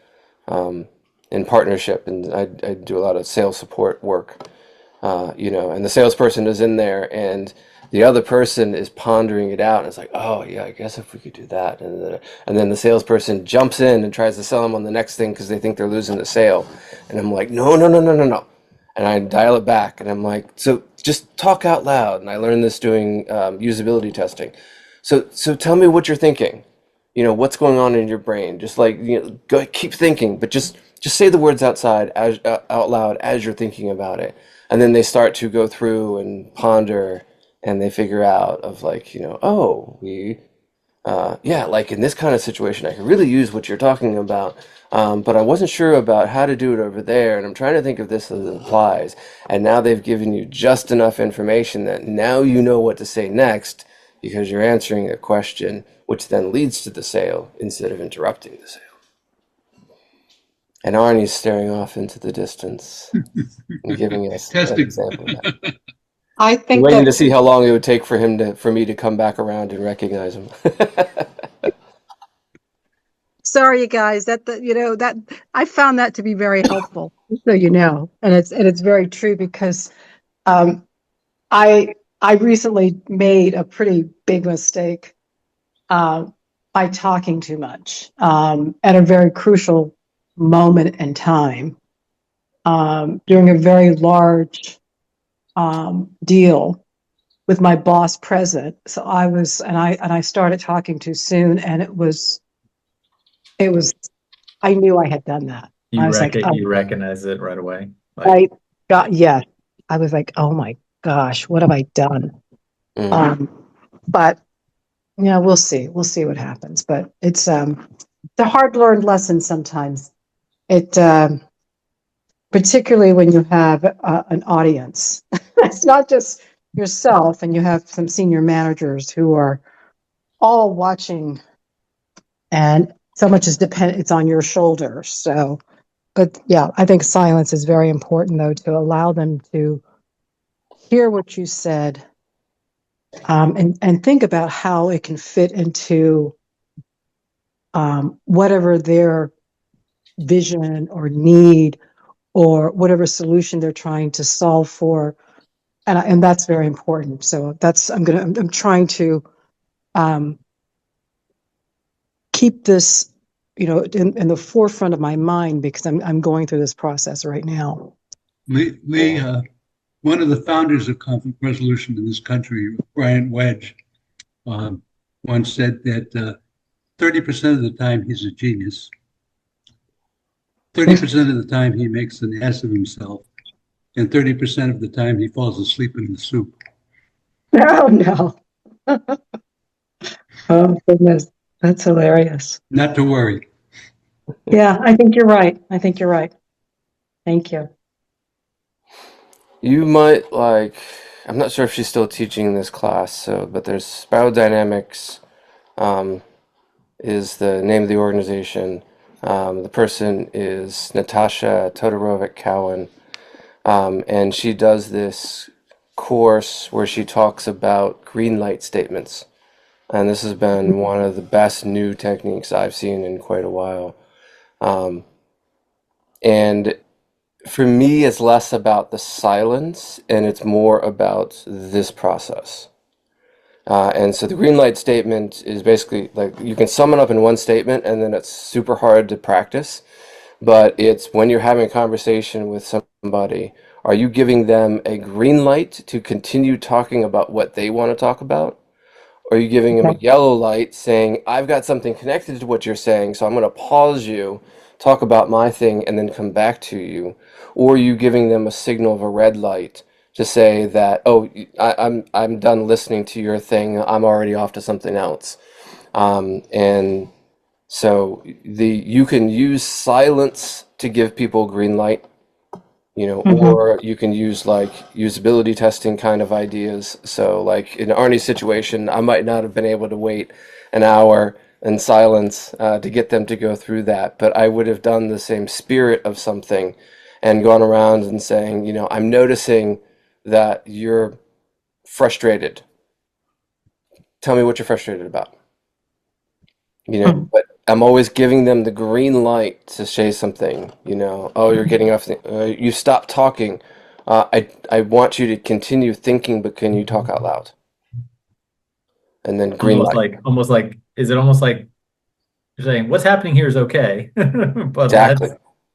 in partnership, and I do a lot of sales support work, and the salesperson is in there, and the other person is pondering it out, and it's like, oh yeah, I guess if we could do that, and then the salesperson jumps in and tries to sell them on the next thing because they think they're losing the sale, and I'm like, no, and I dial it back, and I'm like, so just talk out loud. And I learned this doing usability testing. So tell me what you're thinking. What's going on in your brain. Just like, go keep thinking, but just say the words out loud as you're thinking about it. And then they start to go through and ponder, and they figure out of like, like in this kind of situation, I could really use what you're talking about. But I wasn't sure about how to do it over there, and I'm trying to think of this as it applies. And now they've given you just enough information that now you know what to say next, because you're answering a question, which then leads to the sale instead of interrupting the sale. And Arnie's staring off into the distance and giving us an Testing. example of that. I think Waiting that to see how long it would take for me to come back around and recognize him. sorry, you guys, that I found that to be very helpful, so and it's very true, because I recently made a pretty big mistake by talking too much at a very crucial moment in time during a very large deal with my boss present. So I started talking too soon, and it was I knew I had done that. I was like, You recognize it right away. I I was like, oh my gosh, what have I done? But we'll see what happens. But it's a hard learned lesson sometimes. It particularly when you have an audience. It's not just yourself, and you have some senior managers who are all watching and so much is dependent, it's on your shoulders. So, but yeah, I think silence is very important though, to allow them to hear what you said, and think about how it can fit into whatever their vision or need or whatever solution they're trying to solve for, and that's very important. So that's I'm trying to keep this, in the forefront of my mind because I'm going through this process right now. Lee, one of the founders of conflict resolution in this country, Brian Wedge, once said that 30% of the time he's a genius, 30% of the time he makes an ass of himself, and 30% of the time he falls asleep in the soup. Oh no. Oh goodness, that's hilarious. Not to worry. Yeah, I think you're right. I think you're right. Thank you. You might like, I'm not sure if she's still teaching this class, but there's Spiral Dynamics, is the name of the organization. The person is Natasha Todorovic-Cowan, and she does this course where she talks about green light statements. And this has been one of the best new techniques I've seen in quite a while. And for me, it's less about the silence and it's more about this process. And so the green light statement is basically like you can sum it up in one statement and then it's super hard to practice. But it's when you're having a conversation with somebody, are you giving them a green light to continue talking about what they want to talk about? Or are you giving them a yellow light saying, I've got something connected to what you're saying, so I'm going to pause you, talk about my thing, and then come back to you? Or are you giving them a signal of a red light to say that, oh, I'm done listening to your thing, I'm already off to something else? And so you can use silence to give people green light, or you can use like usability testing kind of ideas. So like in Arnie's situation, I might not have been able to wait an hour in silence to get them to go through that, but I would have done the same spirit of something and gone around and saying, I'm noticing that you're frustrated. Tell me what you're frustrated about. But I'm always giving them the green light to say something, oh, you're getting off, you stop talking. I want you to continue thinking, but can you talk out loud? And then green light. Is it almost like you're saying, what's happening here is okay, but Exactly.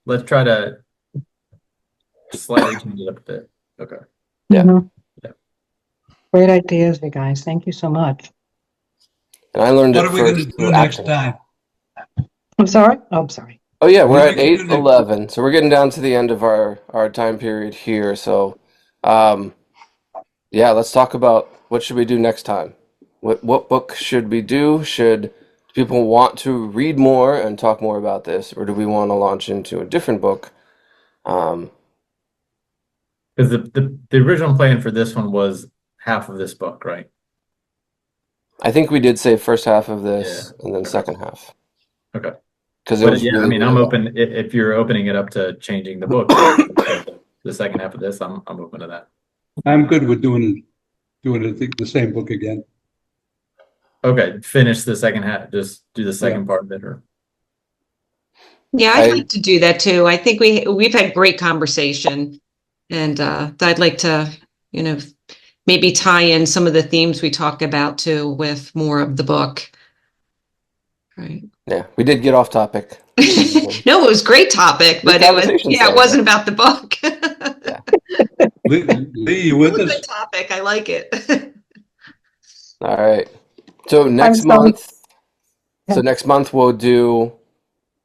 let's try to slightly change it up a bit. Okay. Yeah. Yeah. Great ideas, you guys. Thank you so much. And I learned What it are we going to first do through next action. time? I'm sorry. Oh, I'm sorry. Oh yeah, What we're are at we gonna do next? 8:11, so we're getting down to the end of our time period here. So, yeah, let's talk about what should we do next time. What book should we do? Should people want to read more and talk more about this, or do we want to launch into a different book? Because the original plan for this one was half of this book, right? I think we did say first half of this Yeah. and then Okay. second half. Okay. Because it But was yeah, I really, mean, really I'm long. open if you're opening it up to changing the book. The second half of this, I'm open to that. I'm good with doing the same book again. Okay, finish the second half. Just do the second part of it, or Yeah, I'd like to do that too. I think we've had great conversation, and I'd like to, maybe tie in some of the themes we talk about too with more of the book. Right. Yeah, we did get off topic. No, it was a great topic, Good but it conversation, wasn't about the book. Yeah. Lee, you with It was a us? good topic. I like it. All right. So next month we'll do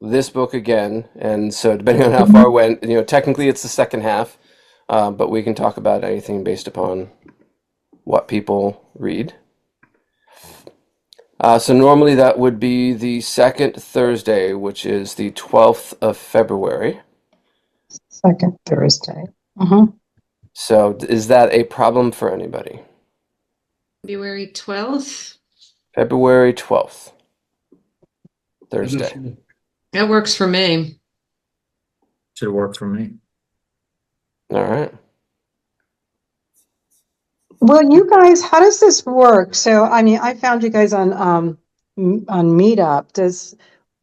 this book again, and so depending on how far we went, technically it's the second half, but we can talk about anything based upon what people read. So normally that would be the second Thursday, which is the 12th of February. Second Thursday. So is that a problem for anybody? February 12th. February 12th. Thursday. That works for me. Should work for me. All right. Well, you guys, how does this work? So, I mean, I found you guys on Meetup.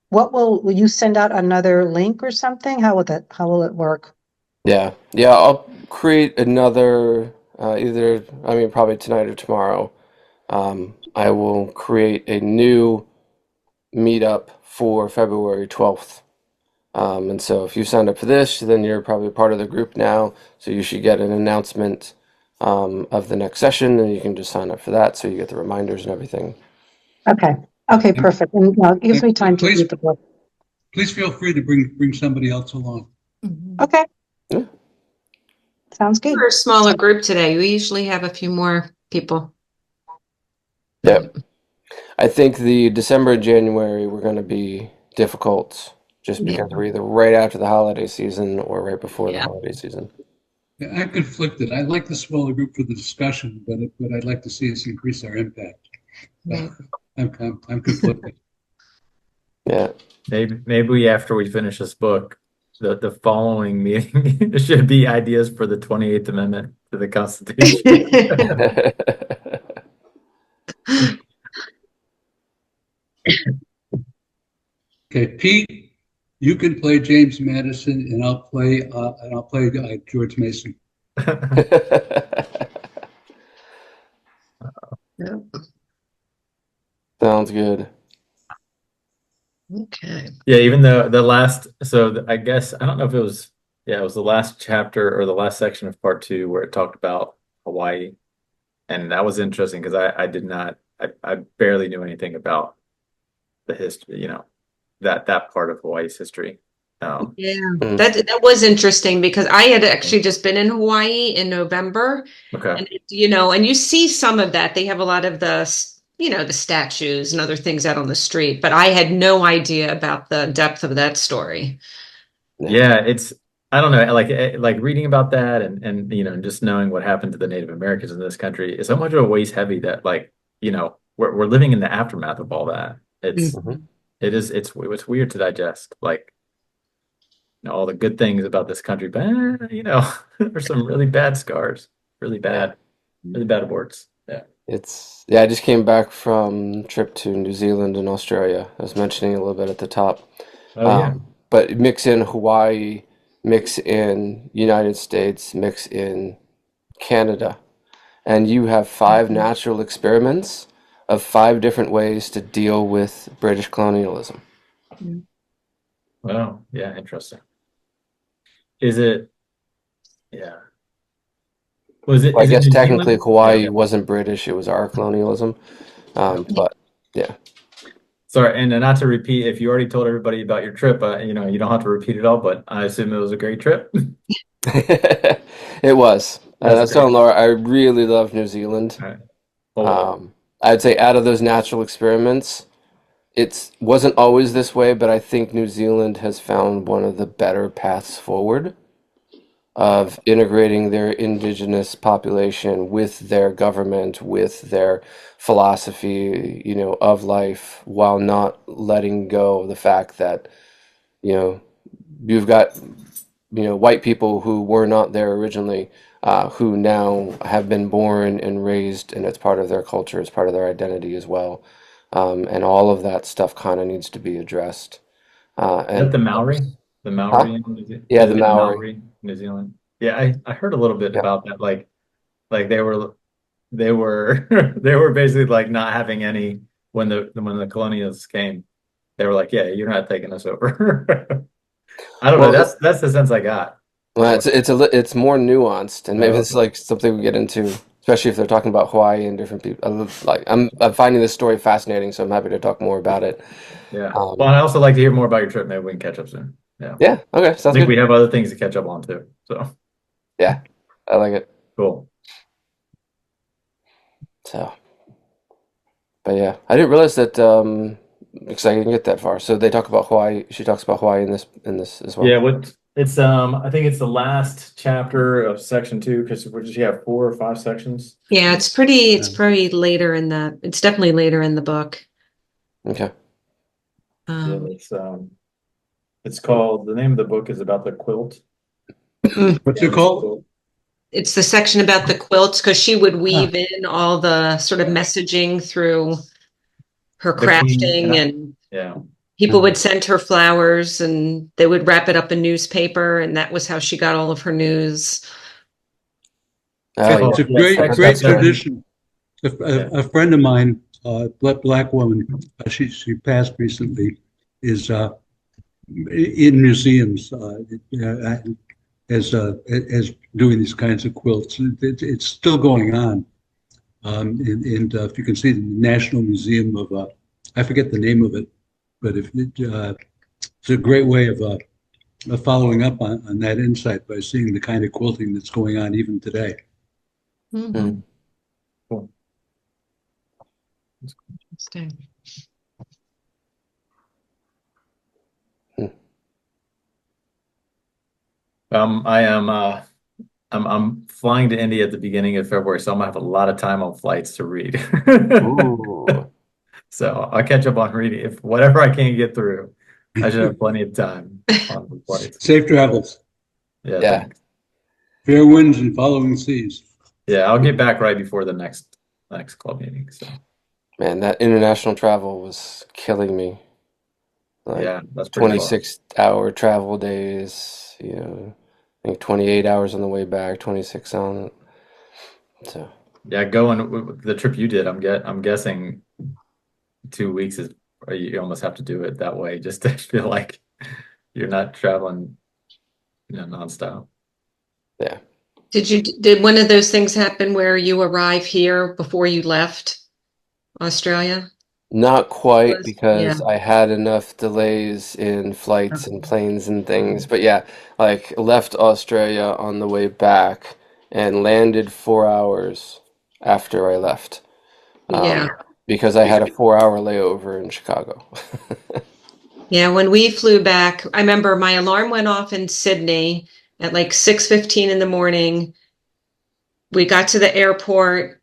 Will you send out another link or something? How will it work? Yeah. I'll create another probably tonight or tomorrow. I will create a new meetup for February 12th. And so if you signed up for this, then you're probably part of the group now. So you should get an announcement of the next session, and you can just sign up for that so you get the reminders and everything. Okay, perfect. And it gives me time to read the book. Please feel free to bring somebody else along. Okay. Yeah. Sounds good. We're a smaller group today. We usually have a few more people. Yeah. I think the December and January were going to be difficult just because we're either right after the holiday season or right before the holiday season. Yeah, I'm conflicted. I like the smaller group for the discussion, but I'd like to see us increase our impact. I'm conflicted. Yeah. Maybe after we finish this book, the following meeting should be ideas for the 28th Amendment to the Constitution. Okay, Pete, you can play James Madison, and I'll play George Mason. Sounds good. Okay. Yeah, even though I guess I don't know if it was the last chapter or the last section of part 2 where it talked about Hawaii, and that was interesting because I barely knew anything about the history, that part of Hawaii's history. That was interesting because I had actually just been in Hawaii in November. Okay. And and you see some of that. They have a lot of the statues and other things out on the street, but I had no idea about the depth of that story. Yeah, I don't know, like reading about that and just knowing what happened to the Native Americans in this country is so much of a waste heavy that we're living in the aftermath of all that. It's weird to digest, all the good things about this country, but there's some really bad scars, really bad aborts. I just came back from a trip to New Zealand and Australia. I was mentioning a little bit at the top. But mix in Hawaii, mix in United States, mix in Canada, and you have 5 natural experiments of 5 different ways to deal with British colonialism. Well, yeah, interesting. Is it? Yeah. I guess technically Hawaii Yeah. wasn't British; it was our colonialism. But yeah. Sorry, and not to repeat, if you already told everybody about your trip, you don't have to repeat it all. But I assume it was a great trip. It was. I was telling Laura, I really loved New Zealand. Right. I'd say out of those natural experiments, it wasn't always this way, but I think New Zealand has found one of the better paths forward of integrating their indigenous population with their government, with their philosophy, of life, while not letting go of the fact that, you've got, white people who were not there originally, who now have been born and raised, and it's part of their culture, it's part of their identity as well. And all of that stuff kind of needs to be addressed. Is that the Maori? The Maori in New Zealand? Yeah, the Maori. New Zealand. Yeah, I heard a little bit about that. Like they were they were basically like not having any when the colonials came. They were like, yeah, you're not taking us over. I don't know. That's the sense I got. Well, it's more nuanced, and maybe it's like something we get into, especially if they're talking about Hawaii and different people. I'm finding this story fascinating, so I'm happy to talk more about it. Yeah. Well, I also like to hear more about your trip. Maybe we can catch up soon. Yeah. Yeah. Okay. Sounds I think good. we have other things to catch up on too. So. Yeah, I like it. Cool. So, but yeah, I didn't realize that. Because I didn't get that far. So they talk about Hawaii. She talks about Hawaii in this as well. Yeah. It's I think it's the last chapter of section 2 because we're just 4 or 5 sections. Yeah, it's pretty later it's definitely later in the book. Okay. Yeah, it's called, the name of the book is about the quilt. What's it called? It's the section about the quilts, because she would weave in all the sort of messaging through her The Queen, crafting, and yeah. people would send her flowers and they would wrap it up in newspaper, and that was how she got all of her news. Oh, It's a yeah. great tradition. Yeah. A friend of mine, black woman, she passed recently, is in museums as doing these kinds of quilts. It's still going on. And if you can see the National Museum of, I forget the name of it, but it's a great way of following up on that insight by seeing the kind of quilting that's going on even today. Mhm. Cool. Interesting. I'm flying to India at the beginning of February, so I'm gonna have a lot of time on flights to read. Ooh. So I'll catch up on reading. If whatever I can't get through, I should have plenty of time on the flights. Safe travels, Yeah, Yeah. thanks. fair winds and following seas. Yeah, I'll get back right before the next club meeting. So Man, that international travel was killing me. Like yeah, that's pretty far. 26-hour travel days, I think 28 hours on the way back, 26 on it. So, Yeah, the trip you did, I'm guessing 2 weeks is, you almost have to do it that way just to feel like you're not traveling, nonstop. yeah. Did one of those things happen where you arrive here before you left Australia? Not quite, Yeah. because I had enough delays in flights and planes and things. But yeah, like left Australia on the way back and landed 4 hours after I left. Yeah. Because I had a 4-hour layover in Chicago. Yeah, when we flew back, I remember my alarm went off in Sydney at like 6:15 in the morning. We got to the airport,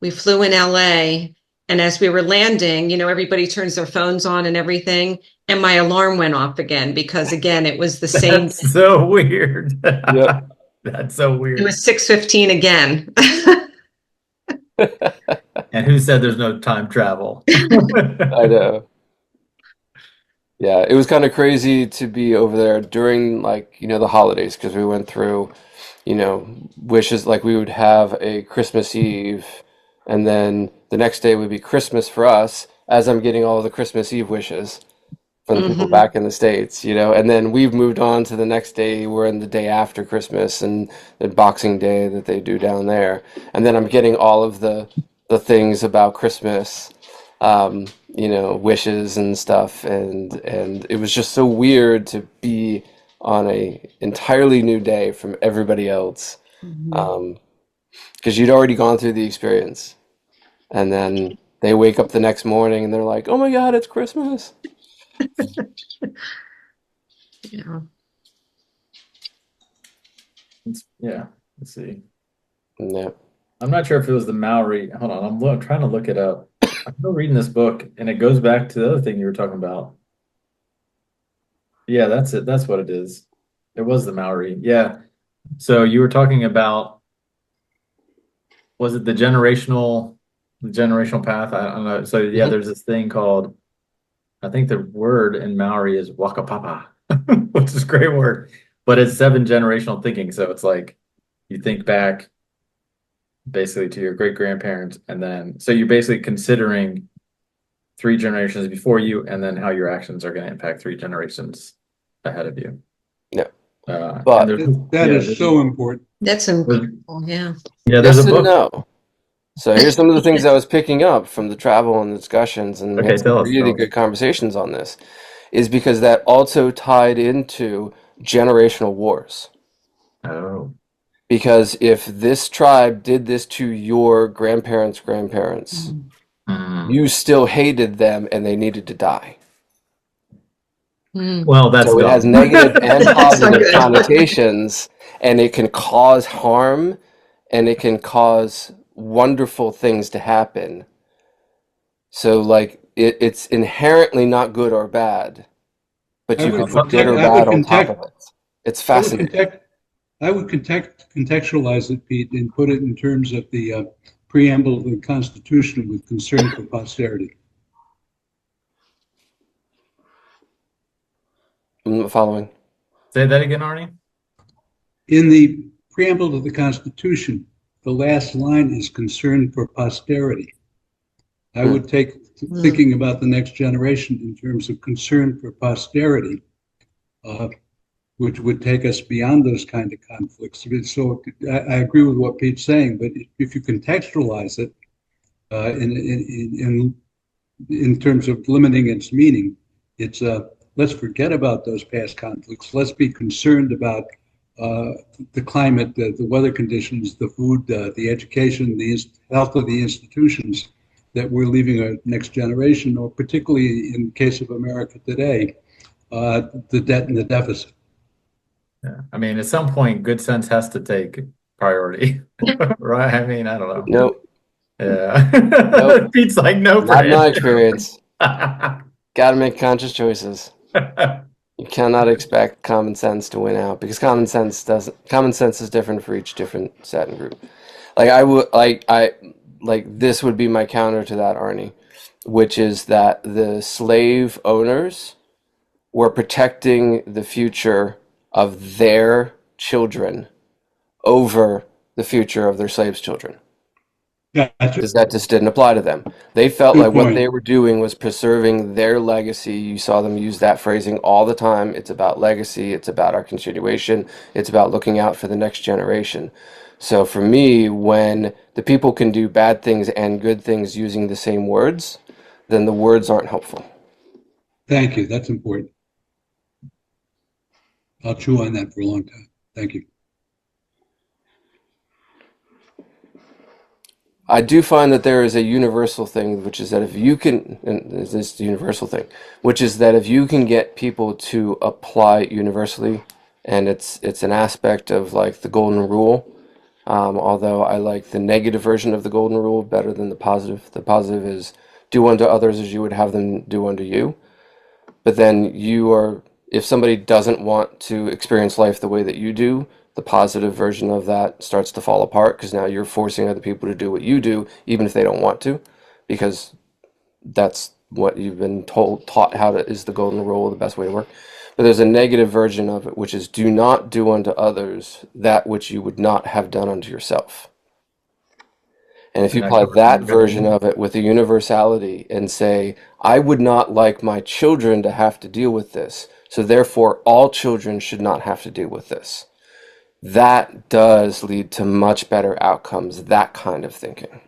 we flew in LA, and as we were landing, everybody turns their phones on and everything, and my alarm went off again because again, it was the same. That's so weird. Yep. That's so It weird. was 6:15 again. And who said there's no time travel? I know. Yeah, it was kind of crazy to be over there during the holidays, because we went through, wishes. Like we would have a Christmas Eve, and then the next day would be Christmas for us, as I'm getting all the Christmas Eve wishes from the people Mhm. back in the States, and then we've moved on to the next day. We're in the day after Christmas and the Boxing Day that they do down there. And then I'm getting all of the things about Christmas, wishes and stuff. And it was just so weird to be on a entirely new day from everybody else. Because you'd already gone through the experience. And then they wake up the next morning and they're like, oh my God, it's Christmas. Yeah. Yeah, let's see. Yeah. I'm not sure if it was the Maori. Hold on, I'm trying to look it up. I'm still reading this book, and it goes back to the other thing you were talking about. Yeah, that's it. That's what it is. It was the Maori. Yeah. So you were talking about, was it the generational path? I don't know. So yeah, Mhm. there's this thing called, I think the word in Maori is wakapapa, which is a great word, but it's 7 generational thinking. So it's like you think back basically to your great grandparents, and then so you're basically considering 3 generations before you, and then how your actions are going to impact 3 generations ahead of you. Yeah. And But That is so important. That's incredible. Yeah. there's yes a and book. no. So here's some of the things I was picking up from the travel and the discussions, and we Okay, had some tell us. really good conversations on this, is because that also tied into generational wars. Oh, Because if this tribe did this to your grandparents' grandparents, you still hated them and they needed to die. Mm. well, that's So it has dumb. negative and That's not positive good. connotations, and it can cause harm, and it can cause wonderful things to happen. So, like, it's inherently not good or bad, but I you would can put good protect, or I would bad on top contact, of it. It's I would fascinating. contact, I would contextualize it, Pete, and put it in terms of the preamble of the Constitution with concern for posterity. Following. Say that again, Arnie. In the preamble to the Constitution, the last line is concern for posterity. I would take thinking about the next generation in terms of concern for posterity, which would take us beyond those kind of conflicts. So I agree with what Pete's saying, but if you contextualize it in terms of limiting its meaning, it's let's forget about those past conflicts. Let's be concerned about the climate, the weather conditions, the food, the education, the health of the institutions that we're leaving our next generation, or particularly in the case of America today, the debt and the deficit. Yeah. I mean, at some point, good sense has to take priority, right? I mean, I don't know. Nope. Yeah. Nope. Pete's like, no, Not in for my him. experience. Got to make conscious choices. You cannot expect common sense to win out because common sense is different for each different set and group. This would be my counter to that, Arnie, which is that the slave owners were protecting the future of their children over the future of their slaves' children. Gotcha. Because that just didn't apply to them. They felt Good like what point. they were doing was preserving their legacy. You saw them use that phrasing all the time. It's about legacy. It's about our continuation. It's about looking out for the next generation. So for me, when the people can do bad things and good things using the same words, then the words aren't helpful. Thank you. That's important. I'll chew on that for a long time. Thank you. I do find that there is a universal thing, which is that if you can, and this is the universal thing, which is that if you can get people to apply universally, and it's an aspect of like the golden rule, although I like the negative version of the golden rule better than the positive. The positive is do unto others as you would have them do unto you. But then if somebody doesn't want to experience life the way that you do, the positive version of that starts to fall apart because now you're forcing other people to do what you do, even if they don't want to, because that's what you've been taught is the golden rule, the best way to work. But there's a negative version of it, which is do not do unto others that which you would not have done unto yourself. And if you apply that version of it with a universality and say, I would not like my children to have to deal with this, so therefore all children should not have to deal with this. That does lead to much better outcomes, that kind of thinking.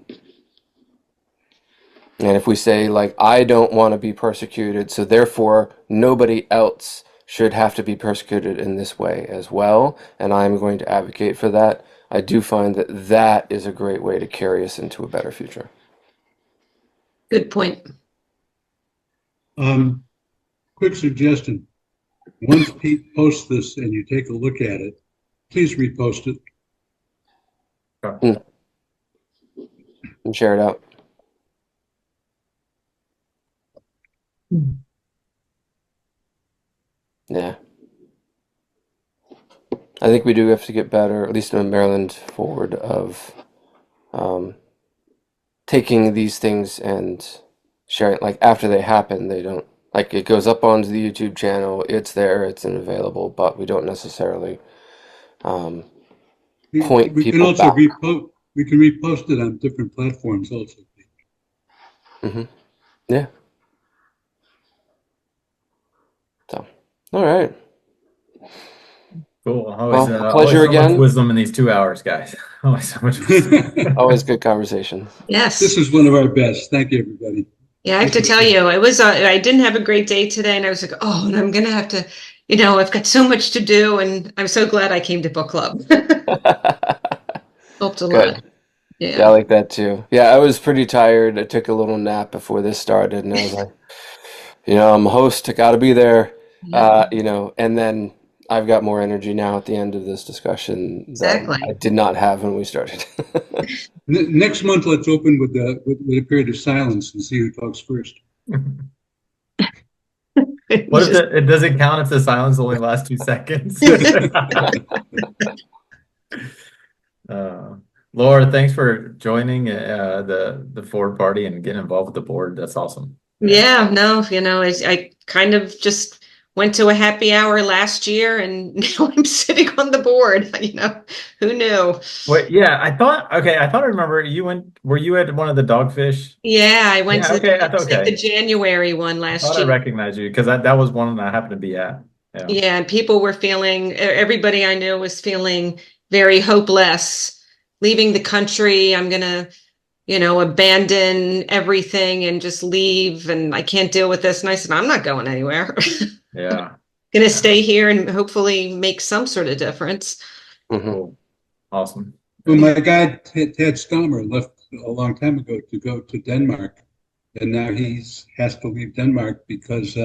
And if we say, like, I don't want to be persecuted, so therefore nobody else should have to be persecuted in this way as well, and I'm going to advocate for that, I do find that that is a great way to carry us into a better future. Good point. Quick suggestion. Once Pete posts this and you take a look at it, please repost it. And share it out. Yeah. I think we do have to get better, at least in Maryland, forward of taking these things and sharing. Like after they happen, they don't, like it goes up onto the YouTube channel, it's there, it's available, but we don't necessarily point We can people also back. we can repost it on different platforms also. Yeah. So, all right. Cool. Always, Well, always pleasure so much again. wisdom in these 2 hours, guys. Always so much wisdom. Always good conversation. Yes. This is one of our best. Thank you, everybody. Yeah, I have to tell you, it was, I didn't have a great day today and I was like, oh, and I'm going to have to, I've got so much to do and I'm so glad I came to book club. Helped a Good. lot. Yeah, I like that too. Yeah, I was pretty tired. I took a little nap before this started and I was like, I'm a host, I gotta be there. Yeah. And then I've got more energy now at the end of this discussion Exactly. that I did not have when we started. Next month, let's open with a period of silence and see who talks first. What if it doesn't count if the silence only lasts 2 seconds? Laura, thanks for joining the Ford party and getting involved with the board. That's awesome. Yeah, no, I kind of just went to a happy hour last year and now I'm sitting on the board, who knew? Wait, yeah, I thought I remember were you at one of the dogfish? Yeah, I went Yeah, to okay, it was like the okay. January one I last thought I year. recognized you because that was one that I happened to be at. Yeah. Yeah, and people were everybody I knew was feeling very hopeless, leaving the country. I'm gonna, abandon everything and just leave, and I can't deal with this. And I said, I'm not going anywhere. Yeah. Gonna stay here and hopefully make some sort of difference. Mhm. Cool. Awesome. Well, my guy, Ted Stomer, left a long time ago to go to Denmark. And now has to leave Denmark because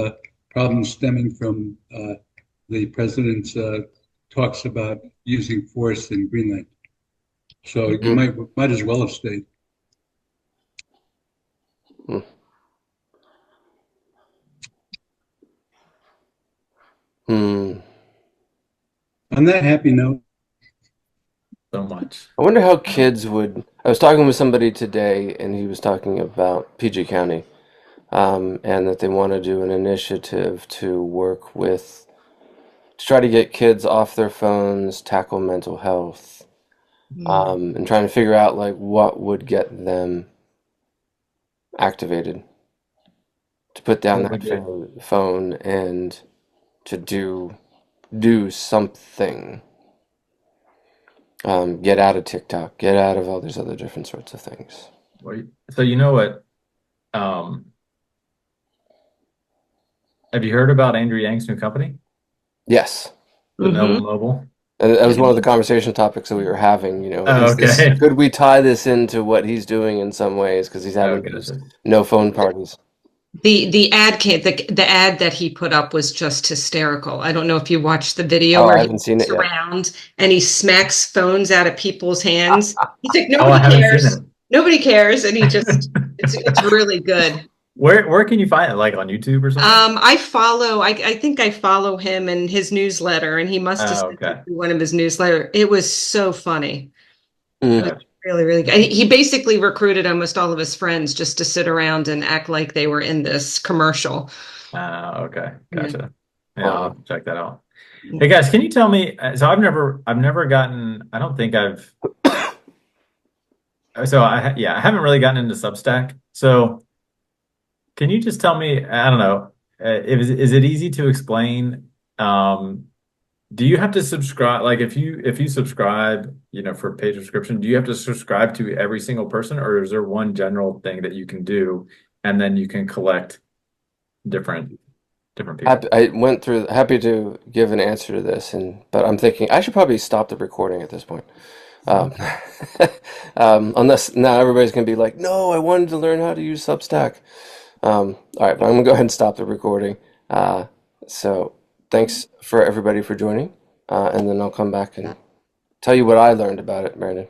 problems stemming from the president's talks about using force in Greenland. So you might as well have stayed. Hmm. On that happy note, So much. I wonder how kids would. I was talking with somebody today, and he was talking about PG County, and that they want to do an initiative to work to try to get kids off their phones, tackle mental health, and trying to figure out like what would get them activated to put down What would that you- phone and to do something. Get out of TikTok, get out of all these other different sorts of things. So you know what? Um, have you heard about Andrew Yang's new company, Yes. the Noble Mhm. Mobile? And that was one of the conversation topics that we were having, Oh, okay. could we tie this into what he's doing in some ways? Because he's Oh, having those gotcha. no phone parties. The ad that he put up was just hysterical. I don't know if you watched the video Oh, where I he haven't seen it looks yet. around and he smacks phones out of people's hands. He's like, Oh, I nobody haven't seen cares. Nobody cares. And it's really good. it. Where can you find it? Like on YouTube or something? I think I follow him in his newsletter and he must have Oh, sent it okay. through one of his newsletter. It was so funny. It was Mm. Gotcha. really, really good. He basically recruited almost all of his friends just to sit around and act like they were in this commercial. Okay. Yeah. Gotcha. Yeah, I'll Wow. have to check that out. Hey guys, can you tell me? So I've never gotten. I don't think I've. So I haven't really gotten into Substack. So can you just tell me? I don't know. Is it easy to explain? Do you have to subscribe? Like if you subscribe, for paid subscription, do you have to subscribe to every single person, or is there one general thing that you can do, and then you can collect different people? I went through. Happy to give an answer to this, but I'm thinking I should probably stop the recording at this point. Um, unless now everybody's gonna be like, "No, I wanted to learn how to use Substack." All right, but I'm gonna go ahead and stop the recording. So thanks for everybody for joining, and then I'll come back and tell you what I learned about it, Brandon.